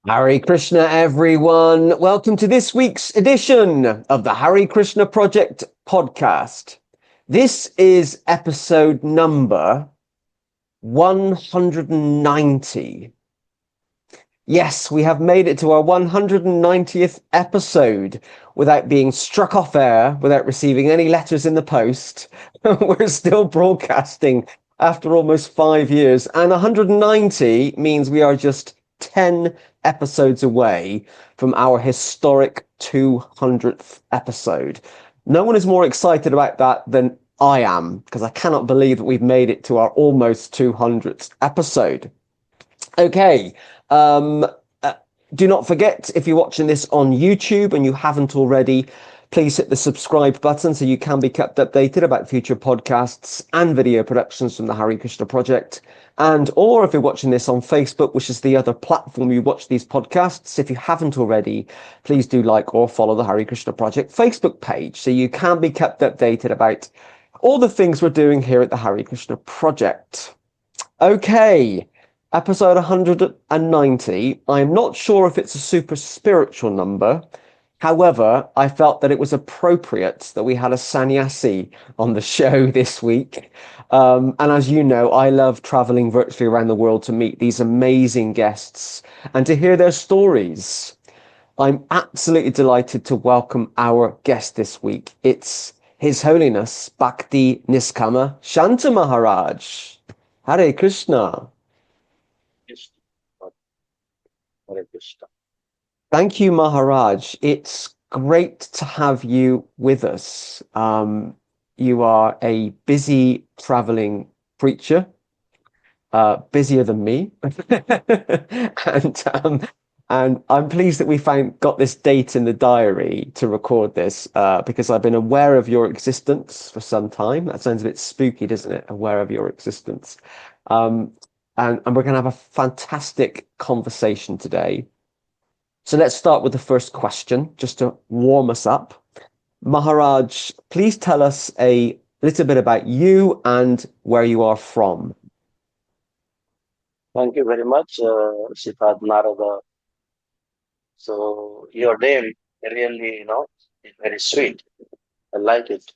Hare Krishna, everyone. Welcome to this week's edition of the Hare Krishna Project podcast. This is episode number 190. Yes, we have made it to our 190th episode without being struck off air, without receiving any letters in the post. We're still broadcasting after almost 5 years, and 190 means we are just 10 episodes away from our historic 200th episode. No one is more excited about that than I am, because I cannot believe that we've made it to our almost 200th episode. Okay, um, uh, do not forget, if you're watching this on YouTube and you haven't already, please hit the subscribe button so you can be kept updated about future podcasts and video productions from the Hare Krishna Project. Or if you're watching this on Facebook, which is the other platform you watch these podcasts, if you haven't already, please do like or follow the Hare Krishna Project Facebook page so you can be kept updated about all the things we're doing here at the Hare Krishna Project. Okay, episode 190. I'm not sure if it's a super spiritual number. However, I felt that it was appropriate that we had a sannyasi on the show this week. And as you know, I love traveling virtually around the world to meet these amazing guests and to hear their stories. I'm absolutely delighted to welcome our guest this week. It's His Holiness Bhakti Niskama Shanta Maharaj. Hare Krishna. Hare Krishna. Thank you, Maharaj. It's great to have you with us. You are a busy traveling preacher, busier than me, and and I'm pleased that we got this date in the diary to record this because I've been aware of your existence for some time. That sounds a bit spooky, doesn't it? Aware of your existence, and we're going to have a fantastic conversation today. So let's start with the first question, just to warm us up. Maharaj, please tell us a little bit about you and where you are from. Thank you very much, Sifat Narada. So your name really, is very sweet. I like it.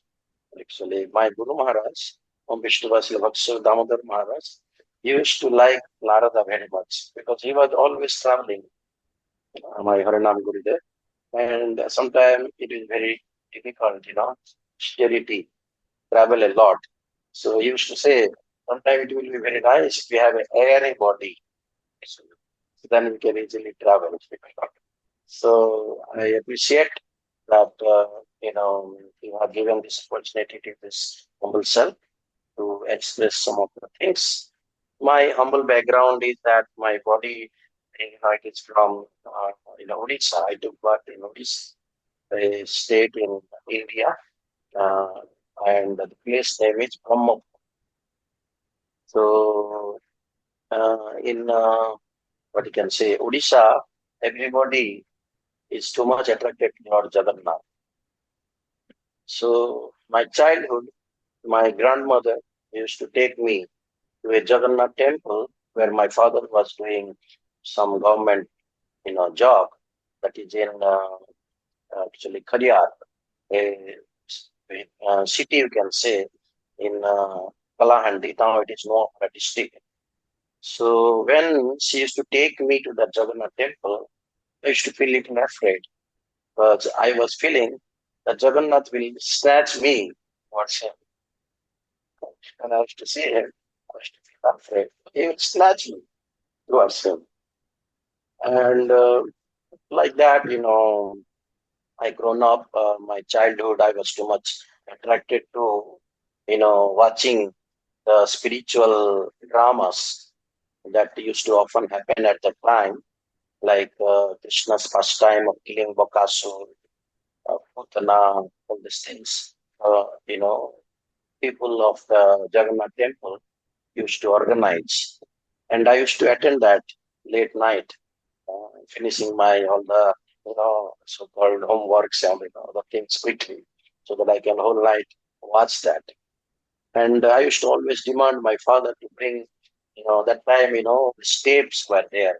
Actually, my Guru Maharaj, Om Vishnuvasila Bhakti Damodar Maharaj, he used to like Narada very much because he was always traveling. My Harinam Gurudev, and sometimes it is very difficult, steady travel a lot. So he used to say, sometimes it will be very nice if we have an airy body. So then we can easily travel. So I appreciate that, you have given this opportunity to this humble self to express some of the things. My humble background is that my body, it is from, Odisha. I took birth in Odisha, a state in India, uh, and the place name is Brahma. So, in what you can say, Odisha, everybody is too much attracted to Lord Jagannath. So, my childhood, my grandmother used to take me to a Jagannath temple where my father was doing some government, job that is in actually Khariyar, a city you can say in Kalahandi. Now it is no a district. So when she used to take me to the Jagannath temple, I used to feel little afraid. But I was feeling that Jagannath will snatch me towards him. And I used to see him. I used to feel afraid. He would snatch me towards him. And like that, I grown up, my childhood, I was too much attracted to, watching the spiritual dramas that used to often happen at that time, like Krishna's first time of killing Bakasur, Putana, all these things. People of the Jagannath temple used to organize. And I used to attend that late night, finishing my all the so-called homeworks and the things quickly, so that I can whole night watch that. And I used to always demand my father to bring, that time, the tapes were there.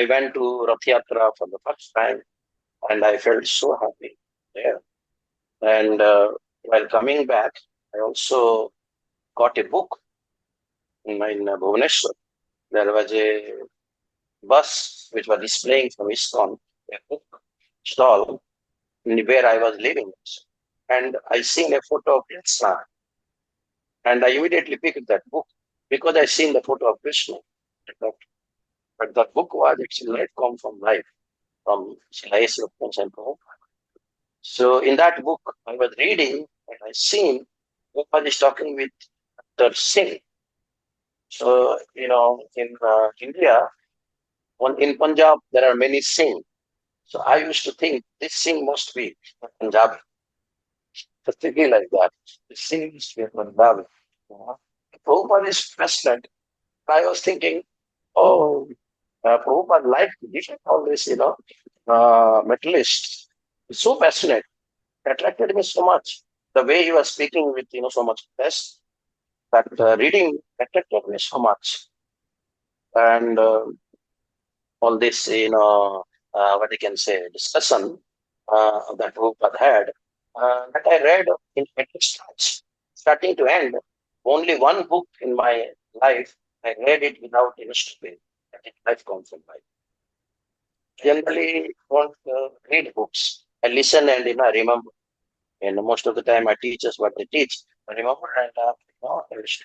I went to Rath Yatra for the first time, and I felt so happy there. And while coming back, I also got a book in Bhubaneswar. There was a bus which was displaying from ISKCON, a book stall where I was living. And I seen a photo of Krishna, and I immediately picked that book because I seen the photo of Krishna. But that book was actually right come from life, from Sri and Prabhupada. So in that book, I was reading and I seen Prabhupada is talking with the Singh. So, in India, in Punjab, there are many Singh. So I used to think this Singh must be Punjabi. So thinking like that. The Singh must be Punjabi. Prabhupada is passionate. I was thinking, oh, Prabhupada liked different all this, metallist. He's so passionate. Attracted me so much. The way he was speaking with, so much zest, that reading attracted me so much. And all this, what I can say, discussion that Prabhupada had, that I read in at start, starting to end. Only one book in my life, I read it without any stopping. That is Life Comes from Life. Generally, don't read books. I listen and I remember. And most of the time, my teachers what they teach, I remember, and I was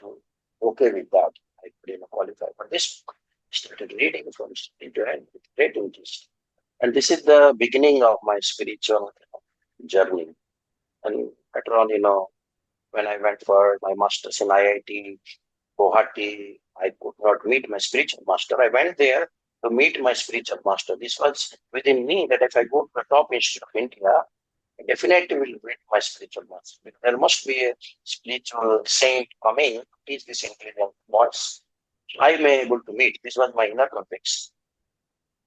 okay with that. I could qualify for this book. I started reading from beginning to end with great interest. And this is the beginning of my spiritual journey. And later on, when I went for my master's in IIT, Guwahati, I could not meet my spiritual master. I went there to meet my spiritual master. This was within me that if I go to the top institute of India, I definitely will meet my spiritual master. Because there must be a spiritual saint coming to teach this intelligent voice. I may able to meet. This was my inner conviction.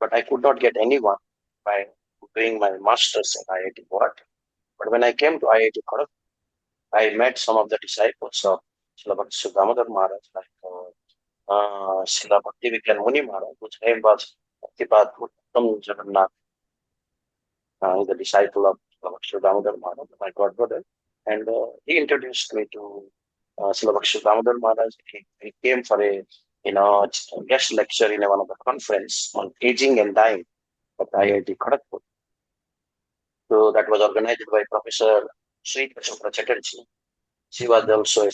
But I could not get anyone by doing my master's in IIT Guwahati. But when I came to IIT Kharagpur, I met some of the disciples of Srila Bhakti Damodar Maharaj, like Srila Bhakti Muni Maharaj, whose name was Bhaktipad Uttam Jagannath, the disciple of Srila Damodar Maharaj, my godbrother. And he introduced me to Srila Bhakti Damodar Maharaj. He came for a guest lecture in one of the conference on aging and dying at IIT Kharagpur. So that was organized by Professor Sri Chopra Chatterjee. She was also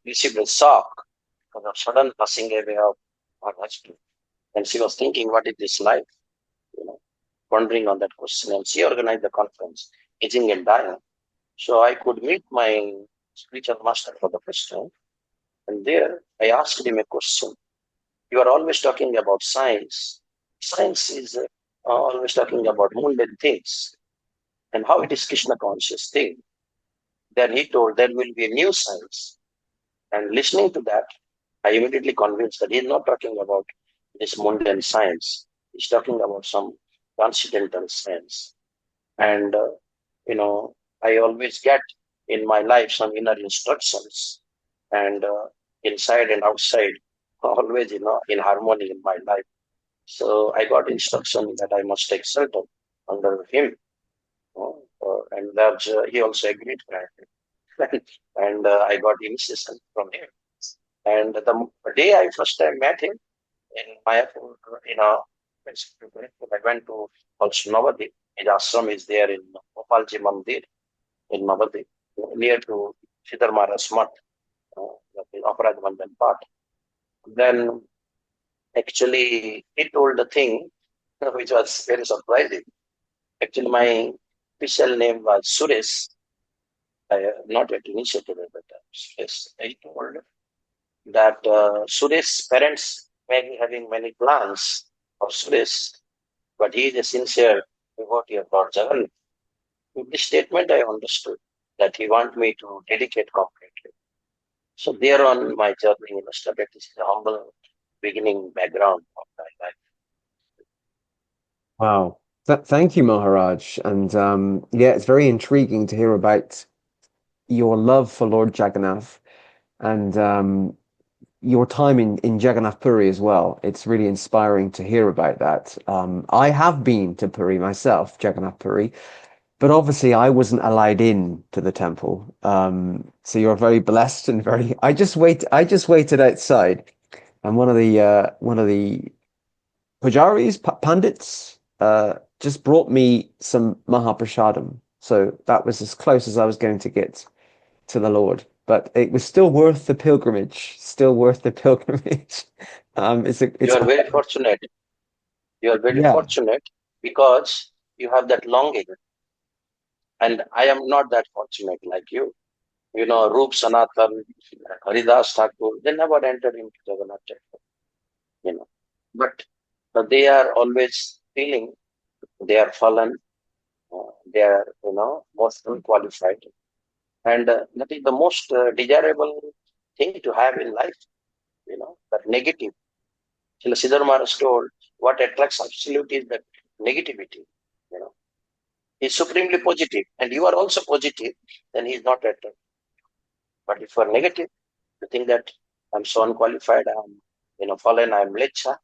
received a shock because of sudden passing away of her husband. And she was thinking, what is this life? Pondering on that question. And she organized the conference, Aging and Dying. So I could meet my spiritual master for the first time. And there I asked him a question. You are always talking about science. Science is always talking about mundane things and how it is Krishna conscious thing. Then he told there will be a new science. And listening to that, I immediately convinced that he's not talking about this mundane science. He's talking about some transcendental science. And, I always get in my life some inner instructions and inside and outside, always, in harmony in my life. So I got instruction that I must take shelter under him. And that he also agreed to it. And I got initiation from him. And the day I first time met him in Mayapur, I went to also Navadip. His ashram is there in Gopalji Mandir in Navadip, near to Siddhar Maharaj Math, the Aparad Vandan part. Then actually he told the thing which was very surprising. Actually, my official name was Suresh. I not yet initiated it, but yes, I told that Suresh's parents may be having many plans for Suresh, but he is a sincere devotee of Lord Jagannath. With this statement, I understood that he want me to dedicate completely. So there on my journey started. This is a humble beginning background of my life. Wow. Thank you, Maharaj. And yeah, it's very intriguing to hear about your love for Lord Jagannath and your time in Jagannath Puri as well. It's really inspiring to hear about that. I have been to Puri myself, Jagannath Puri, but obviously I wasn't allowed in to the temple. So you're very blessed and very. I just waited outside, and one of the pujaris, pandits, just brought me some Mahaprasadam. So that was as close as I was going to get to the Lord. But it was still worth the pilgrimage. Still worth the pilgrimage. You It's are very fortunate. You are very yeah. fortunate because you have that longing. And I am not that fortunate like you. You know, Rup Sanatan, Haridas Thakur, they never entered into Jagannath temple, you know. But they are always feeling they are fallen, they are, most unqualified. And that is the most desirable thing to have in life, that negative. Srila Siddhar Maharaj told, what attracts absolute is that negativity, you know. He's supremely positive, and you are also positive, then he's not attracted. But if you are negative, you think that I'm so unqualified, I'm, fallen, I'm lecha,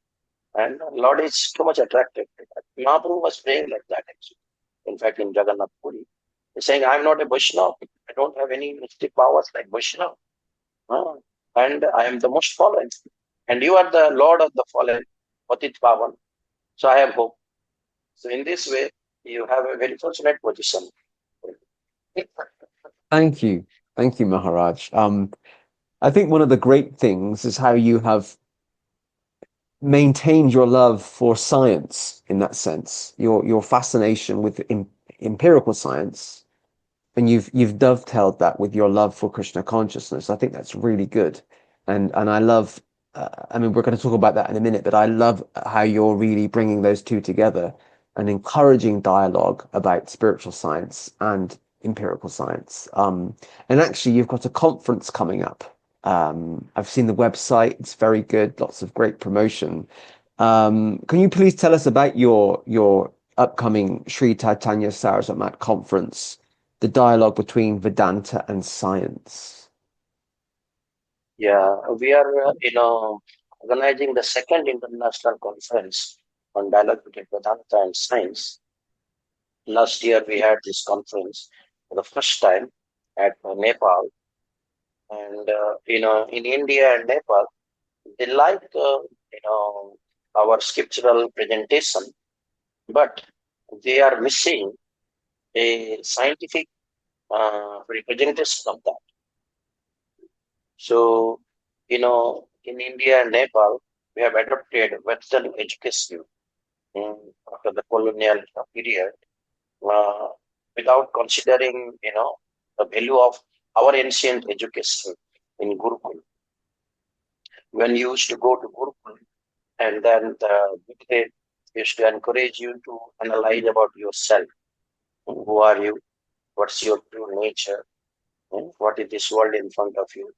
and Lord is too much attracted to that. Mahaprabhu was praying like that actually. In fact, in Jagannath Puri, he's saying, I'm not a Vaishnava. I don't have any mystic powers like Vaishnava. Ah, and I am the most fallen. And you are the Lord of the fallen, Patit Pavan. So I have hope. So in this way, you have a very fortunate position. Thank you. Thank you, Maharaj. I think one of the great things is how you have maintained your love for science in that sense, your fascination with empirical science, and you've dovetailed that with your love for Krishna consciousness. I think that's really good, and I love. I mean, we're going to talk about that in a minute, but I love how you're really bringing those two together and encouraging dialogue about spiritual science and empirical science. And actually, you've got a conference coming up. I've seen the website; it's very good. Lots of great promotion. Can you please tell us about your upcoming Sri Chaitanya Saraswat conference? The dialogue between Vedanta and science. Yeah, we are, organizing the second international conference on dialogue between Vedanta and science. Last year, we had this conference for the first time at Nepal. And, in India and Nepal, they like, our scriptural presentation, but they are missing a scientific representation of that. So, in India and Nepal, we have adopted Western education after the colonial period uh, without considering, the value of our ancient education in Gurukul. When you used to go to Gurukul, and then the Gurudeva used to encourage you to analyze about yourself. Who are you? What's your true nature? What is this world in front of you?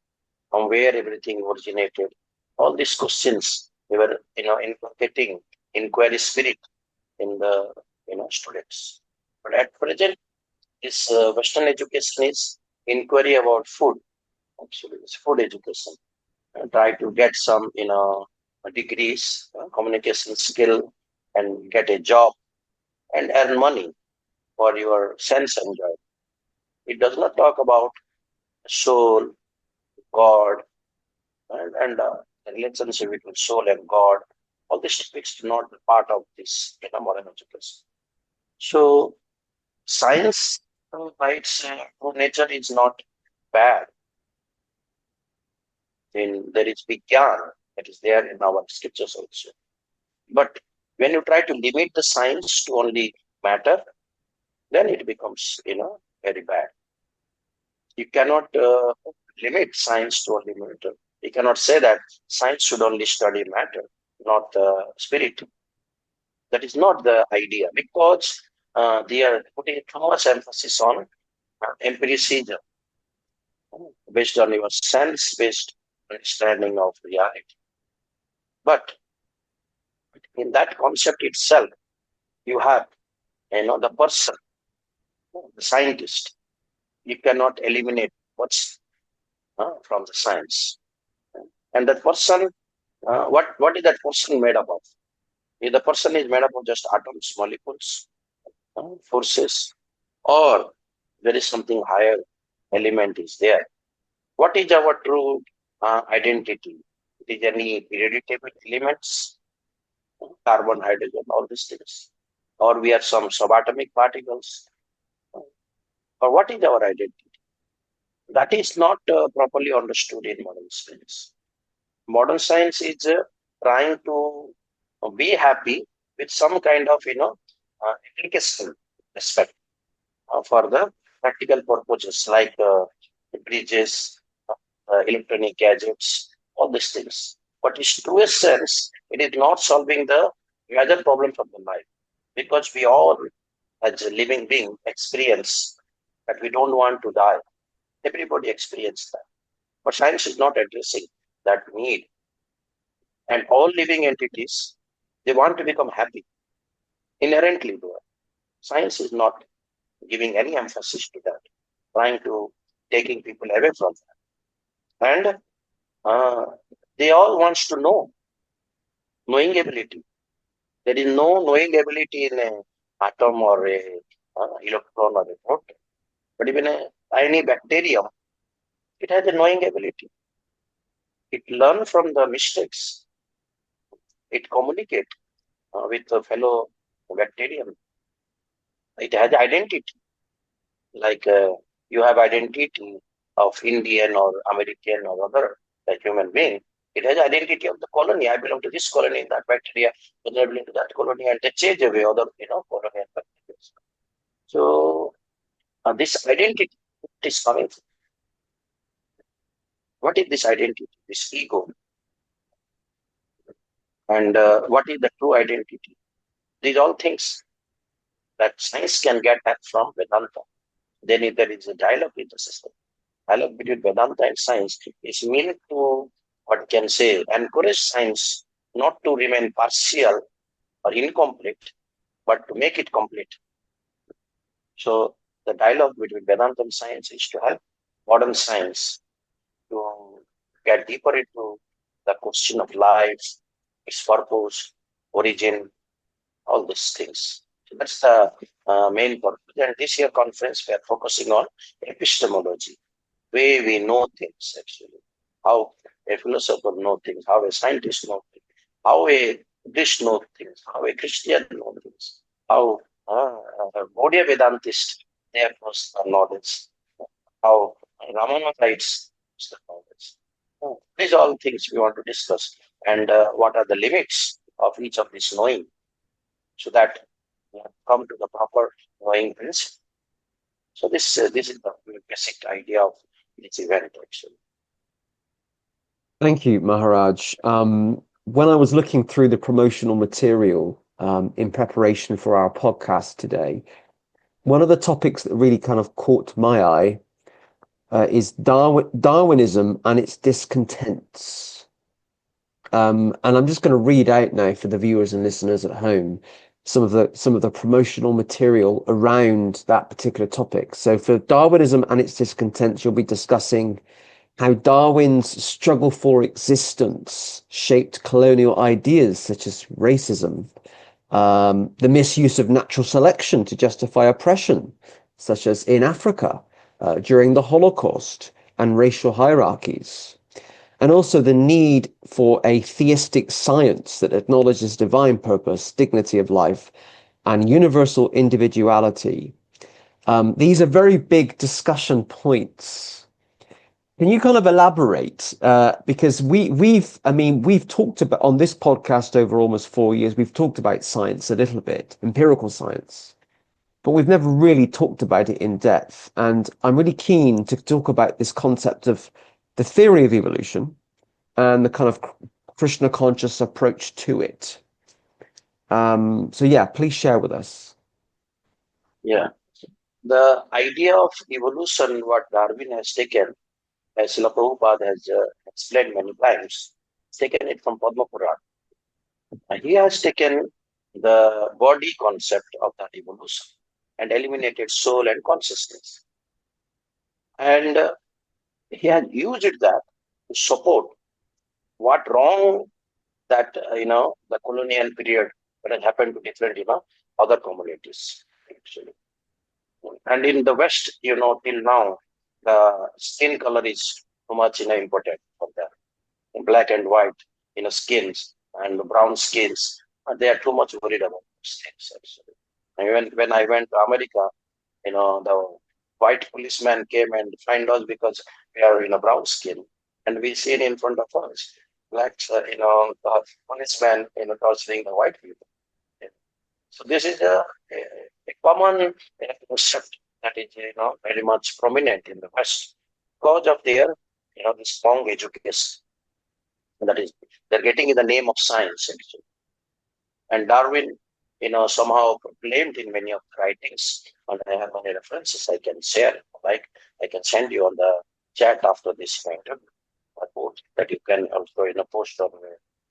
From where everything originated? All these questions we were, inculcating inquiry spirit in the, students. But at present, this Western education is inquiry about food. Actually, it's food education. Try to get some, degrees, communication skill, and get a job and earn money for your sense enjoy. It does not talk about soul, God, and the relationship between soul and God. All these topics are not part of this, modern education. So science by its true nature is not bad. There is Vigyan that is there in our scriptures also. But when you try to limit the science to only matter, then it becomes, very bad. You cannot limit science to only matter. You cannot say that science should only study matter, not spirit. That is not the idea because they are putting too much emphasis on empiricism based on your sense-based understanding of reality. But in that concept itself, you have, the person, the scientist. You cannot eliminate what's from the science. And that person, what is that person made up of? If the person is made up of just atoms, molecules, forces, or there is something higher element is there. What is our true identity? It is any hereditary elements, carbon, hydrogen, all these things, or we are some subatomic particles, or what is our identity? That is not properly understood in modern science. Modern science is trying to be happy with some kind of application aspect for the practical purposes like bridges, electronic gadgets, all these things. But in truest sense, it is not solving the major problems of the life because we all, as a living being, experience that we don't want to die. Everybody experiences that. But science is not addressing that need. And all living entities, they want to become happy inherently. Though. Science is not giving any emphasis to that, trying to taking people away from that. And uh, they all wants to know, knowing ability. There is no knowing ability in a atom or a electron or a proton. But even a tiny bacterium, it has a knowing ability. It learns from the mistakes. It communicates with the fellow bacterium. It has identity. Like you have identity of Indian or American or other like human being. It has identity of the colony. I belong to this colony, that bacteria, other belong to that colony, and they change away other, colony and bacteria. So this identity is coming. What is this identity? This ego, and what is the true identity? These all things that science can get at from Vedanta. Then if there is a dialogue with the system. Dialogue between Vedanta and science is meant to, what can say, encourage science not to remain partial or incomplete, but to make it complete. So the dialogue between Vedanta and science is to help modern science to get deeper into the question of life, its purpose, origin, all these things. So that's the main purpose. And this year conference, we are focusing on epistemology, way we know things actually, how a philosopher know things, how a scientist know things, how a Buddhist know things, how a Christian know things, how a Gaudiya Vedantist they approach the knowledge, how Ramana writes the knowledge. These are all things we want to discuss, and what are the limits of each of these knowing, so that we come to the proper knowing principle. So this is the basic idea of this event actually. Thank you, Maharaj. When I was looking through the promotional material in preparation for our podcast today, one of the topics that really kind of caught my eye is Darwinism and its discontents. And I'm just going to read out now for the viewers and listeners at home some of the promotional material around that particular topic. So for Darwinism and its discontents, you'll be discussing how Darwin's struggle for existence shaped colonial ideas such as racism, the misuse of natural selection to justify oppression, such as in Africa during the Holocaust, and racial hierarchies, and also the need for a theistic science that acknowledges divine purpose, dignity of life, and universal individuality. These are very big discussion points. Can you kind of elaborate? Because we've talked about on this podcast over almost 4 years, we've talked about science a little bit, empirical science, but we've never really talked about it in depth. And I'm really keen to talk about this concept of the theory of evolution and the kind of Krishna conscious approach to it. So yeah, please share with us. Yeah. The idea of evolution, what Darwin has taken, as Srila Prabhupada has explained many times, taken it from Padma Purana. And he has taken the body concept of that evolution and eliminated soul and consciousness. And he has used that to support what wrong that, the colonial period that has happened to different, other communities, actually. And in the West, till now, the skin color is too much, important for them. Black and white, skins and brown skins. They are too much worried about those things, actually. And when I went to America, the white policeman came and find us because we are in a brown skin, and we seen in front of us black, the policeman, torturing the white people. So this is a common concept that is, very much prominent in the West because of their, the strong education. That is, they're getting in the name of science, actually. And Darwin, somehow proclaimed in many of the writings, and I have many references I can share, like I can send you on the chat after this interview, a quote that you can also, post on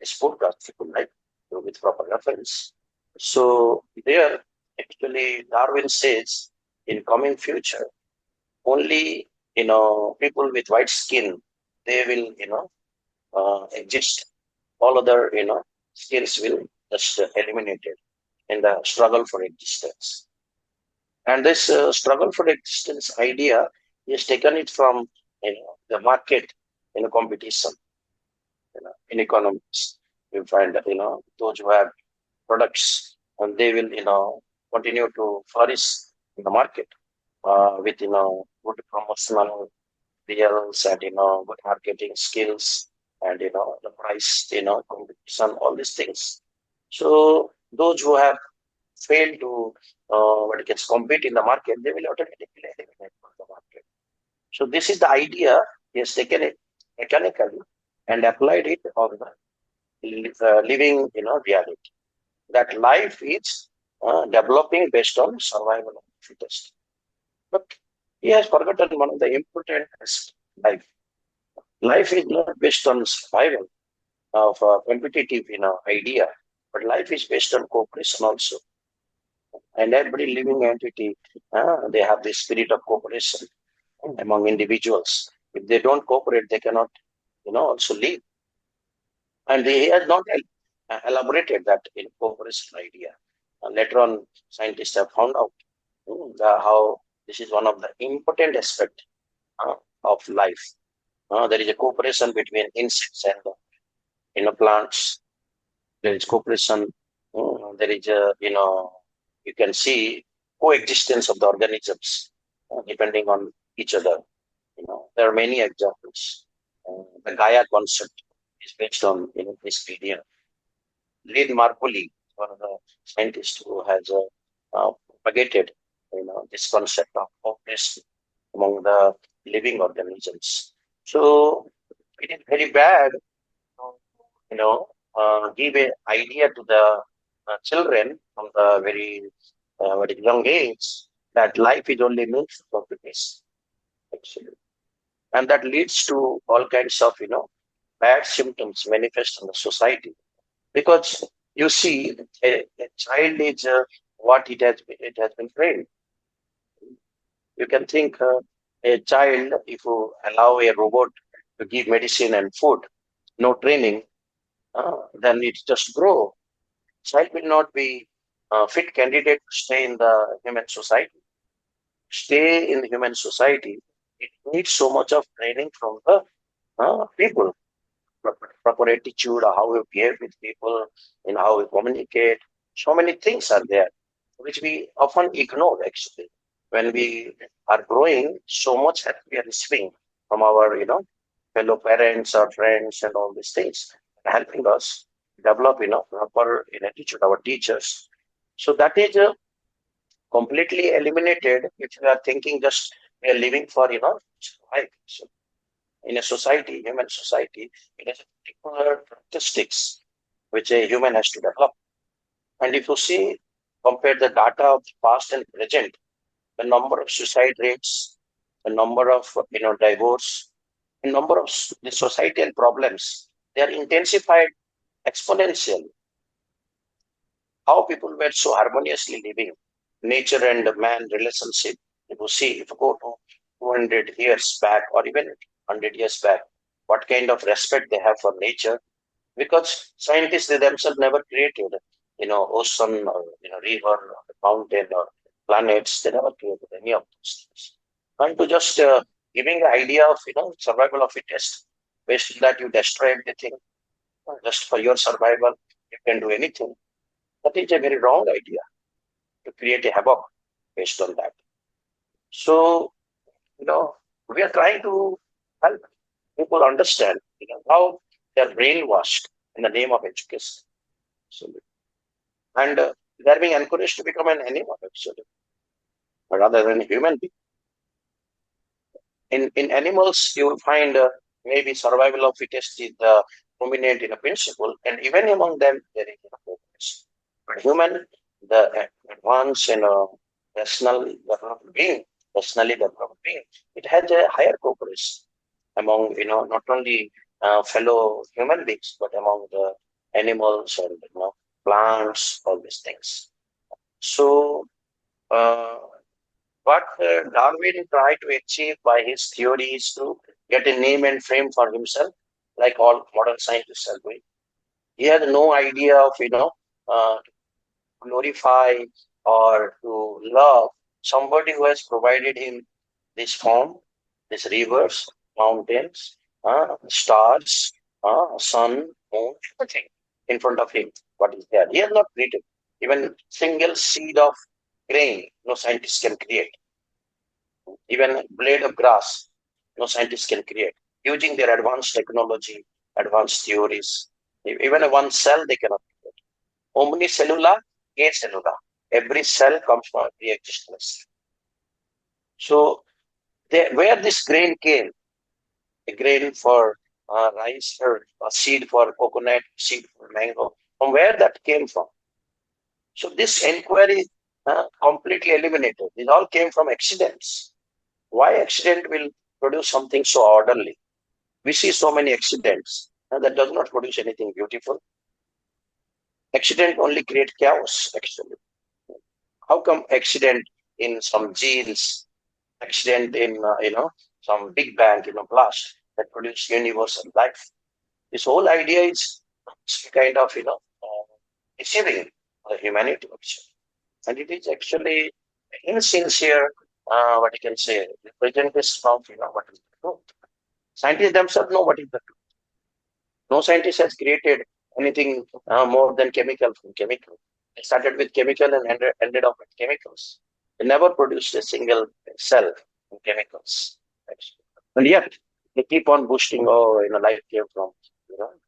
this podcast if you like, with proper reference. So there, actually, Darwin says in coming future, only, people with white skin, they will, exist. All other, skills will just eliminated in the struggle for existence. And this struggle for existence idea is taken it from, the market in a competition. In economics, you find that, those who have products, and they will, continue to flourish in the market with, good promotional deals and, good marketing skills and, the price, competition, all these things. So those who have failed to what it gets compete in the market, they will automatically eliminate from the market. So this is the idea. He has taken it mechanically and applied it on the living, reality. That life is developing based on survival of the fittest. But he has forgotten one of the important aspects. Life. Life is not based on survival of a competitive, idea, but life is based on cooperation also. And every living entity, they have the spirit of cooperation among individuals. If they don't cooperate, they cannot, also live. And he has not elaborated that in cooperation idea. And later on, scientists have found out how this is one of the important aspects of life. There is a cooperation between insects and, plants. There is cooperation. There is a, you can see coexistence of the organisms depending on each other. There are many examples. The Gaia concept is based on, this idea. Lynn Marcoli, one of the scientists who has propagated, this concept of cooperation among the living organisms. So it is very bad, give an idea to the children from the very young age that life is only meant for happiness, actually. And that leads to all kinds of, bad symptoms manifest in the society. Because you see, a child is what it has been trained. You can think a child, if you allow a robot to give medicine and food, no training, then it just grow. Child will not be a fit candidate to stay in the human society. Stay in the human society, it needs so much of training from the people, proper attitude, how we behave with people, and how we communicate. So many things are there, which we often ignore actually. When we are growing, so much that we are receiving from our, fellow parents, our friends, and all these things, helping us develop, proper attitude, our teachers. So that is completely eliminated if you are thinking just we are living for, life. So in a society, human society, it has particular characteristics which a human has to develop. And if you see, compare the data of the past and present, the number of suicide rates, the number of, divorce, the number of the societal problems, they are intensified exponentially. How people were so harmoniously living, nature and man relationship. If you see, if you go to 200 years back or even 100 years back, what kind of respect they have for nature, because scientists they themselves never created, ocean or river or mountain or planets. They never created any of those things. And to just giving the idea of survival of fittest, based on that you destroy everything just for your survival. You can do anything. That is a very wrong idea to create a havoc based on that. So we are trying to help people understand how they're brainwashed in the name of education. So, and they're being encouraged to become an animal actually, rather than a human being. In animals, you will find maybe survival of fittest is the dominant principle, and even among them there is progress. But human, the advanced rational developed being, rationally developed being, it has a higher progress among not only fellow human beings but among the animals and plants, all these things. So uh, what Darwin tried to achieve by his theory is to get a name and fame for himself, like all modern scientists are doing. He had no idea of glorify or to love somebody who has provided him this form, these rivers, mountains, stars, sun, moon, everything in front of him. What is there? He has not created even single seed of grain. No scientist can create. Even a blade of grass, no scientist can create using their advanced technology, advanced theories. Even a one cell they cannot create. Omnicellula, acellula. Every cell comes from pre-existence. So where this grain came, a grain for rice or a seed for coconut, seed for mango, from where that came from. So this inquiry completely eliminated. It all came from accidents. Why accident will produce something so orderly? We see so many accidents that does not produce anything beautiful. Accident only create chaos, actually. How come accident in some genes, accident in some big bang, blast that produce universal life? This whole idea is kind of deceiving the humanity also, and it is actually insincere. What you can say, representation of what is the truth. Scientists themselves know what is the truth. No scientist has created anything more than chemical from chemical. They started with chemical and ended up with chemicals. They never produced a single cell from chemicals. And yet, they keep on boosting, life came from,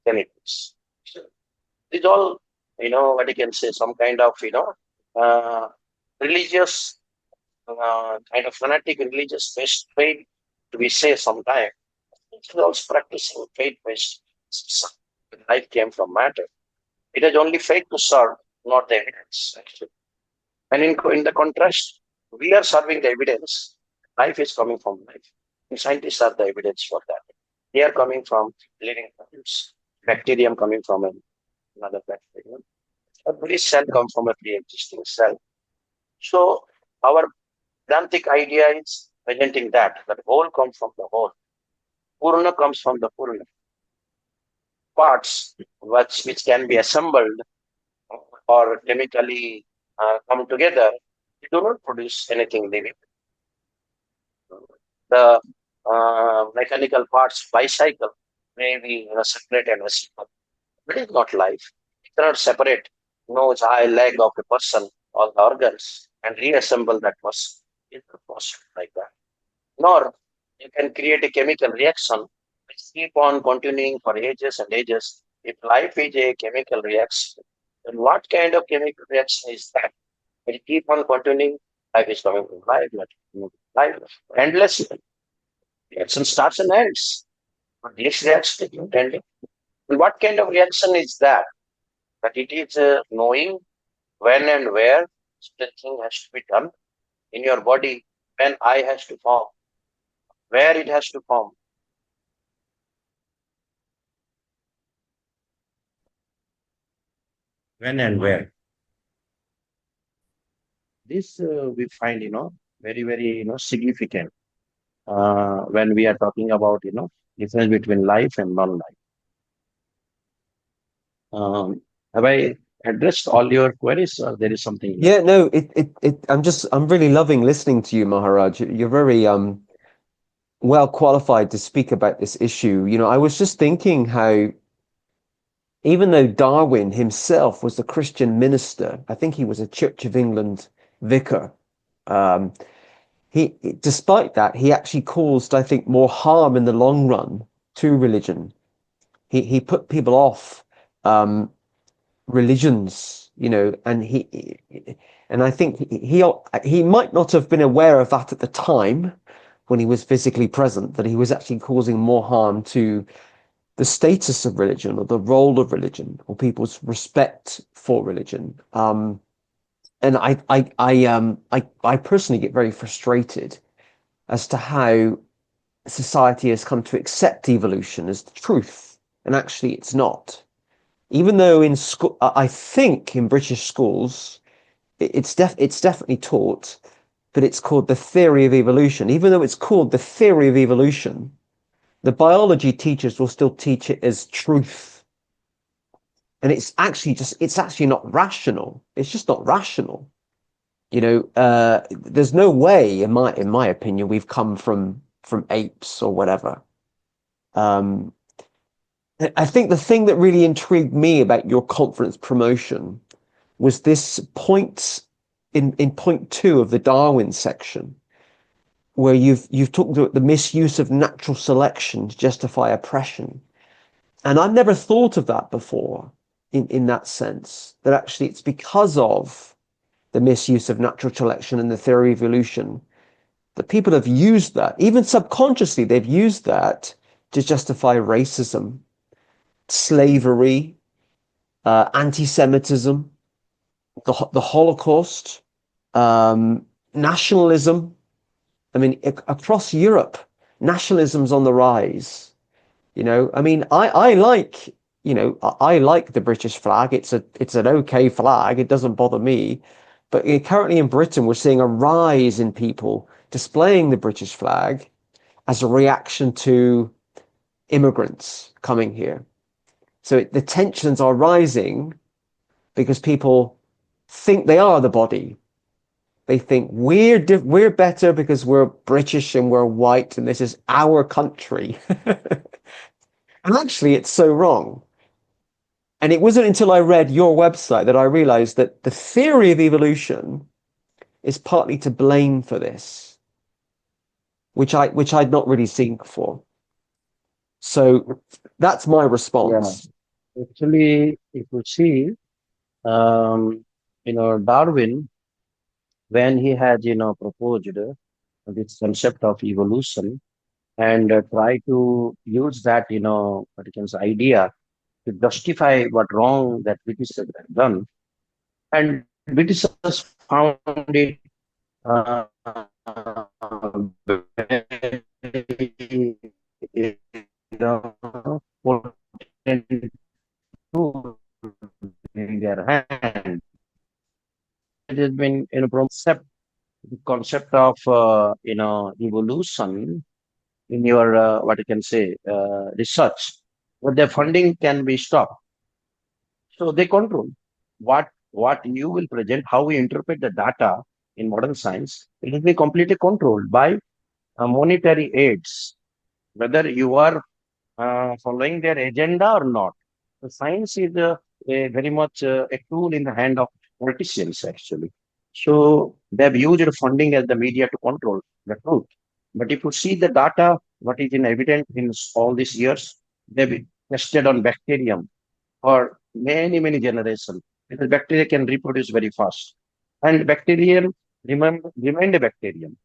chemicals. So, it's all, what you can say, some kind of, uh, religious, kind of fanatic religious based faith, to be say sometime. It's also practicing faith based. Life came from matter. It has only faith to serve, not the evidence, actually. And in the contrast, we are serving the evidence. Life is coming from life. And scientists are the evidence for that. They are coming from living things. Bacterium coming from another bacterium. Every cell comes from a pre-existing cell. So our Vedantic idea is presenting that whole comes from the whole. Purna comes from the Purna. Parts which can be assembled or chemically come together, they do not produce anything living. The mechanical parts bicycle may be separate and reciprocal. It is not life. You cannot separate nose, eye, leg of a person, all the organs, and reassemble that person. It's not possible like that. Nor you can create a chemical reaction which keep on continuing for ages and ages. If life is a chemical reaction, then what kind of chemical reaction is that? It keep on continuing. Life is coming from life, endlessly. Reaction starts and ends. But this reaction is not ending. And what kind of reaction is that? That it is knowing when and where the thing has to be done in your body, when I has to form, where it has to form. When and where. This we find, very, very, significant. when we are talking about, difference between life and non-life. Um, have I addressed all your queries, or there is something left? Yeah, no, I'm really loving listening to you, Maharaj. You're very well qualified to speak about this issue. I was just thinking how even though Darwin himself was a Christian minister, I think he was a Church of England vicar. Um, he, despite that, he actually caused, I think, more harm in the long run to religion. He put people off um, religions, and I think he might not have been aware of that at the time when he was physically present, that he was actually causing more harm to the status of religion or the role of religion or people's respect for religion. And I personally get very frustrated as to how society has come to accept evolution as the truth, and actually it's not. Even though in school, I think in British schools, it's definitely taught, but it's called the theory of evolution. Even though it's called the theory of evolution, the biology teachers will still teach it as truth. And it's actually not rational. It's just not rational. There's no way, in my opinion, we've come from apes or whatever. Um, I think the thing that really intrigued me about your conference promotion was this point in point two of the Darwin section, where you've talked about the misuse of natural selection to justify oppression. And I've never thought of that before in that sense, that actually it's because of the misuse of natural selection and the theory of evolution that people have used that, even subconsciously, they've used that to justify racism, slavery, anti-Semitism, the Holocaust, nationalism. I mean, across Europe, nationalism's on the rise. I like, I like the British flag. It's an okay flag. It doesn't bother me. But currently in Britain, we're seeing a rise in people displaying the British flag as a reaction to immigrants coming here. So the tensions are rising because people think they are the body. They think we're better because we're British and we're white and this is our country. And actually, it's so wrong. And it wasn't until I read your website that I realized that the theory of evolution is partly to blame for this, which I'd not really seen before. So that's my Yeah, response. actually, if you see, Darwin, when he had, proposed this concept of evolution and try to use that, what you can say, idea to justify what wrong that British had done. And Britishers found it very, potent tool in their hand. It has been, the concept of, evolution in your, what you can say, research, but their funding can be stopped. So they control what you will present, how we interpret the data in modern science. It will be completely controlled by monetary aids, whether you are following their agenda or not. The science is very much a tool in the hand of politicians, actually. So they've used funding as the media to control the truth. But if you see the data, what is in evident in all these years, they've tested on bacterium for many, many generations because bacteria can reproduce very fast. And bacterium remain a bacterium.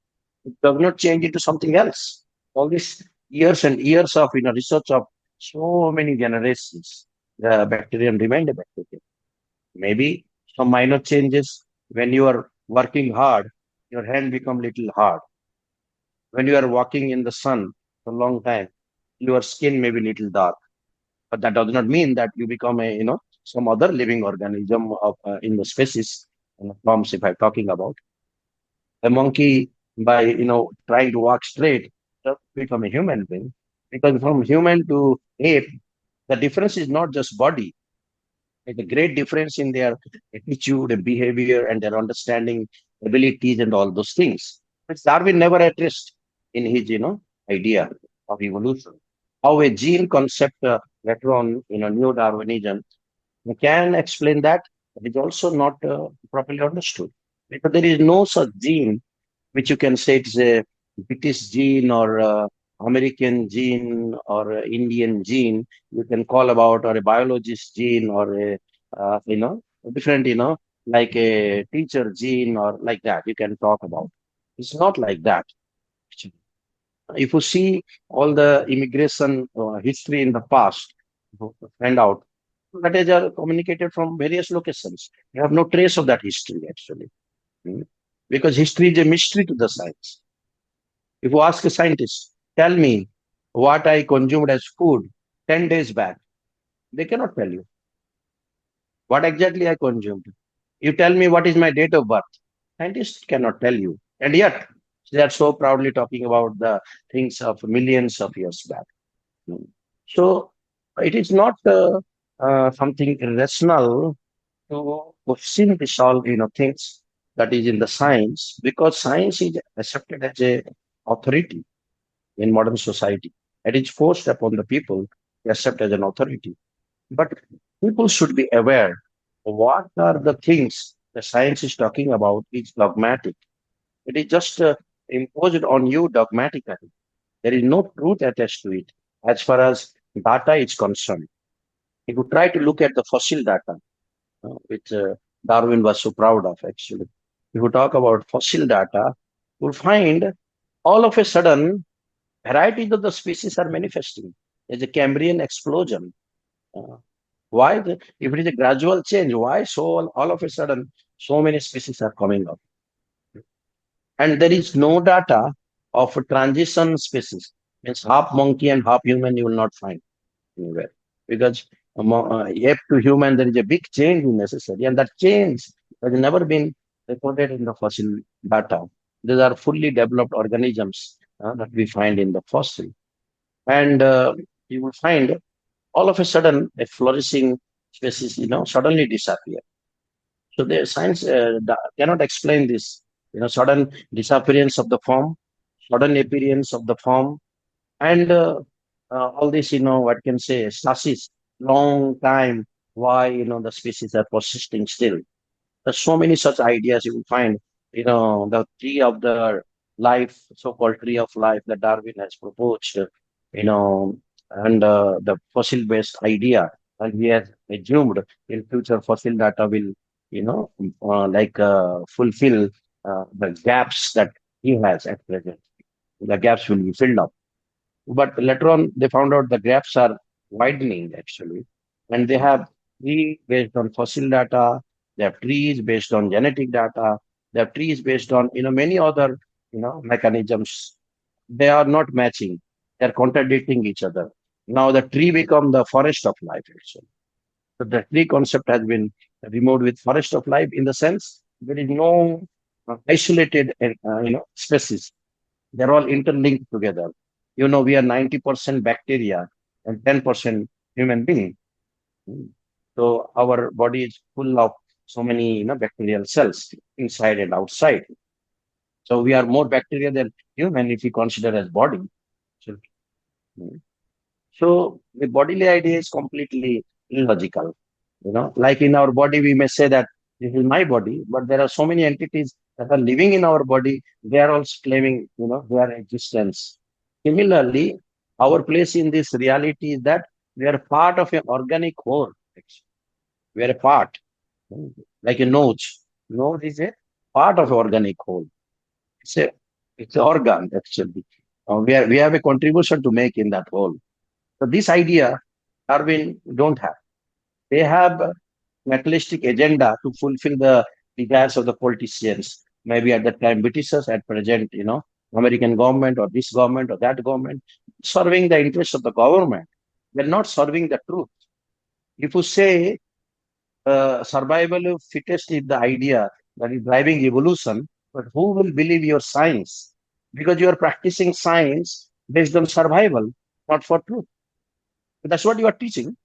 It does not change into something else. All these years and years of research of so many generations, the bacterium remained a bacterium. Maybe some minor changes when you are working hard, your hand become little hard. When you are walking in the sun for a long time, your skin may be little dark. But that does not mean that you become a some other living organism of in the species forms. If I'm talking about a monkey, by trying to walk straight, just become a human being. Because from human to ape, the difference is not just body. There's a great difference in their attitude and behavior and their understanding, abilities, and all those things. But Darwin never addressed in his, idea of evolution. How a gene concept later on in a new Darwinism can explain that, but is also not properly understood. Because there is no such gene which you can say it's a British gene or American gene or Indian gene you can call about, or a biologist gene, or a different, like a teacher gene or like that you can talk about. It's not like that. Actually. If you see all the immigration history in the past, you find out that is communicated from various locations. You have no trace of that history actually. Hmm. Because history is a mystery to the science. If you ask a scientist, tell me what I consumed as food 10 days back, they cannot tell you what exactly I consumed. You tell me what is my date of birth, scientists cannot tell you. And yet, they are so proudly talking about the things of millions of years back. Hmm. So, it is not something irrational to question this all, things that is in the science, because science is accepted as a authority in modern society. It is forced upon the people to accept as an authority. But people should be aware what are the things the science is talking about is dogmatic. It is just imposed on you dogmatically. There is no truth attached to it as far as data is concerned. If you try to look at the fossil data, which Darwin was so proud of actually, if you talk about fossil data, you'll find all of a sudden varieties of the species are manifesting. There's a Cambrian explosion. Uh, why? If it is a gradual change, why so all of a sudden so many species are coming up? And there is no data of a transition species. Means half monkey and half human you will not find anywhere. Because ape to human, there is a big change necessary. And that change has never been recorded in the fossil data. These are fully developed organisms that we find in the fossil. And you will find all of a sudden a flourishing species, suddenly disappear. So the science cannot explain this, sudden disappearance of the form, sudden appearance of the form, and all this, what can say, stasis, long time, why, the species are persisting still. There's so many such ideas you will find, the tree of the life, so-called tree of life that Darwin has proposed, and the fossil-based idea, and he has assumed in future fossil data will, fulfill the gaps that he has at present. The gaps will be filled up. But later on, they found out the gaps are widening actually, and they have tree based on fossil data, they have trees based on genetic data, they have trees based on many other mechanisms. They are not matching; they are contradicting each other. Now the tree become the forest of life actually. So the tree concept has been removed with forest of life in the sense there is no isolated species. They're all interlinked together. We are 90% bacteria and 10% human being. Mm. So our body is full of so many, bacterial cells inside and outside. So we are more bacteria than human if we consider as body. So, mm. So the bodily idea is completely illogical. Like in our body, we may say that this is my body, but there are so many entities that are living in our body. They are also claiming, their existence. Similarly, our place in this reality is that we are part of an organic whole. Actually. We are a part, like a nose. Nose is a part of organic whole. It's a it's an organ actually. We have a contribution to make in that whole. So this idea, Darwin don't have. They have a materialistic agenda to fulfill the desires of the politicians. Maybe at that time, Britishers, at present, American government or this government or that government, serving the interests of the government. They're not serving the truth. If you say survival of fittest is the idea that is driving evolution, but who will believe your science? Because you are practicing science based on survival, not for truth. That's what you are teaching.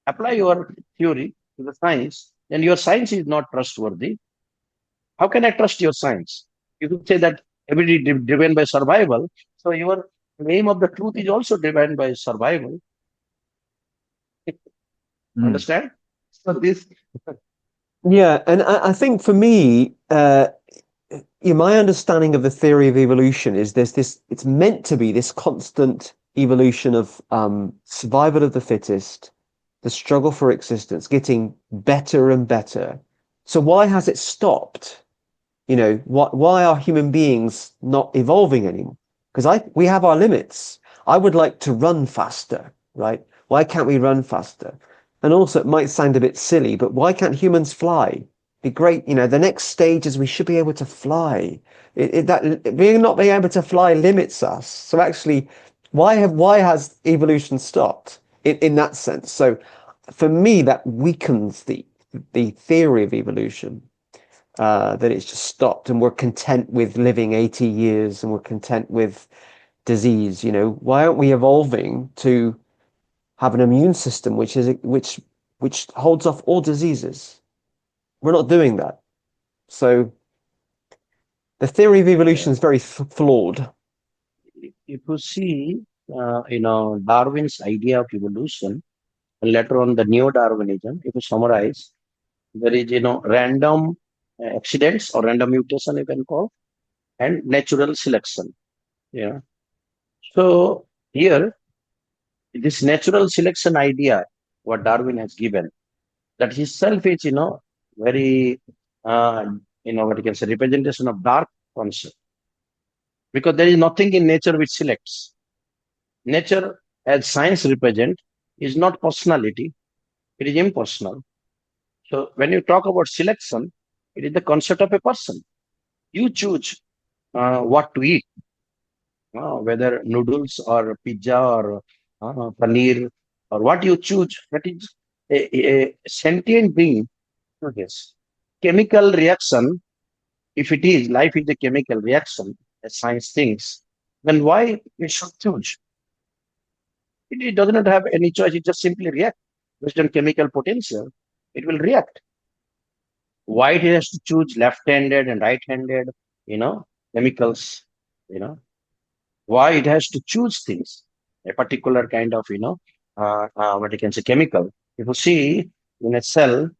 Apply your theory to the science, and your science is not trustworthy. How can I trust your science? You could say that everybody driven by survival. So your aim of the truth is also driven by survival. Mm. Understand? So this, Yeah, and I think for me, my understanding of the theory of evolution is there's this, it's meant to be this constant evolution of survival of the fittest, the struggle for existence, getting better and better. So why has it stopped? Why are human beings not evolving anymore? Because we have our limits. I would like to run faster, right? Why can't we run faster? And also, it might sound a bit silly, but why can't humans fly? Be great, the next stage is we should be able to fly. That being not being able to fly limits us. So actually, why has evolution stopped in that sense? So for me, that weakens the theory of evolution, that it's just stopped and we're content with living 80 years and we're content with disease. Why aren't we evolving to have an immune system which holds off all diseases? We're not doing that. So the theory of evolution uh, is very flawed. if you see, Darwin's idea of evolution, and later on the neo-Darwinism, if you summarize, there is, random accidents or random mutation, you can call, and natural selection. Yeah. So here, this natural selection idea, what Darwin has given, that himself is, very, uh, what you can say, representation of dark concept, because there is nothing in nature which selects. Nature, as science represent, is not personality; it is impersonal. So when you talk about selection, it is the concept of a person. You choose what to eat, whether noodles or pizza or paneer or what you choose. That is a sentient being. Yes. Chemical reaction, if it is, life is a chemical reaction, as science thinks, then why we should choose? It does not have any choice. It just simply react based on chemical potential. It will react. Why it has to choose left-handed and right-handed, chemicals, you know, why it has to choose things, a particular kind of, what you can say, chemical. If you see in a cell,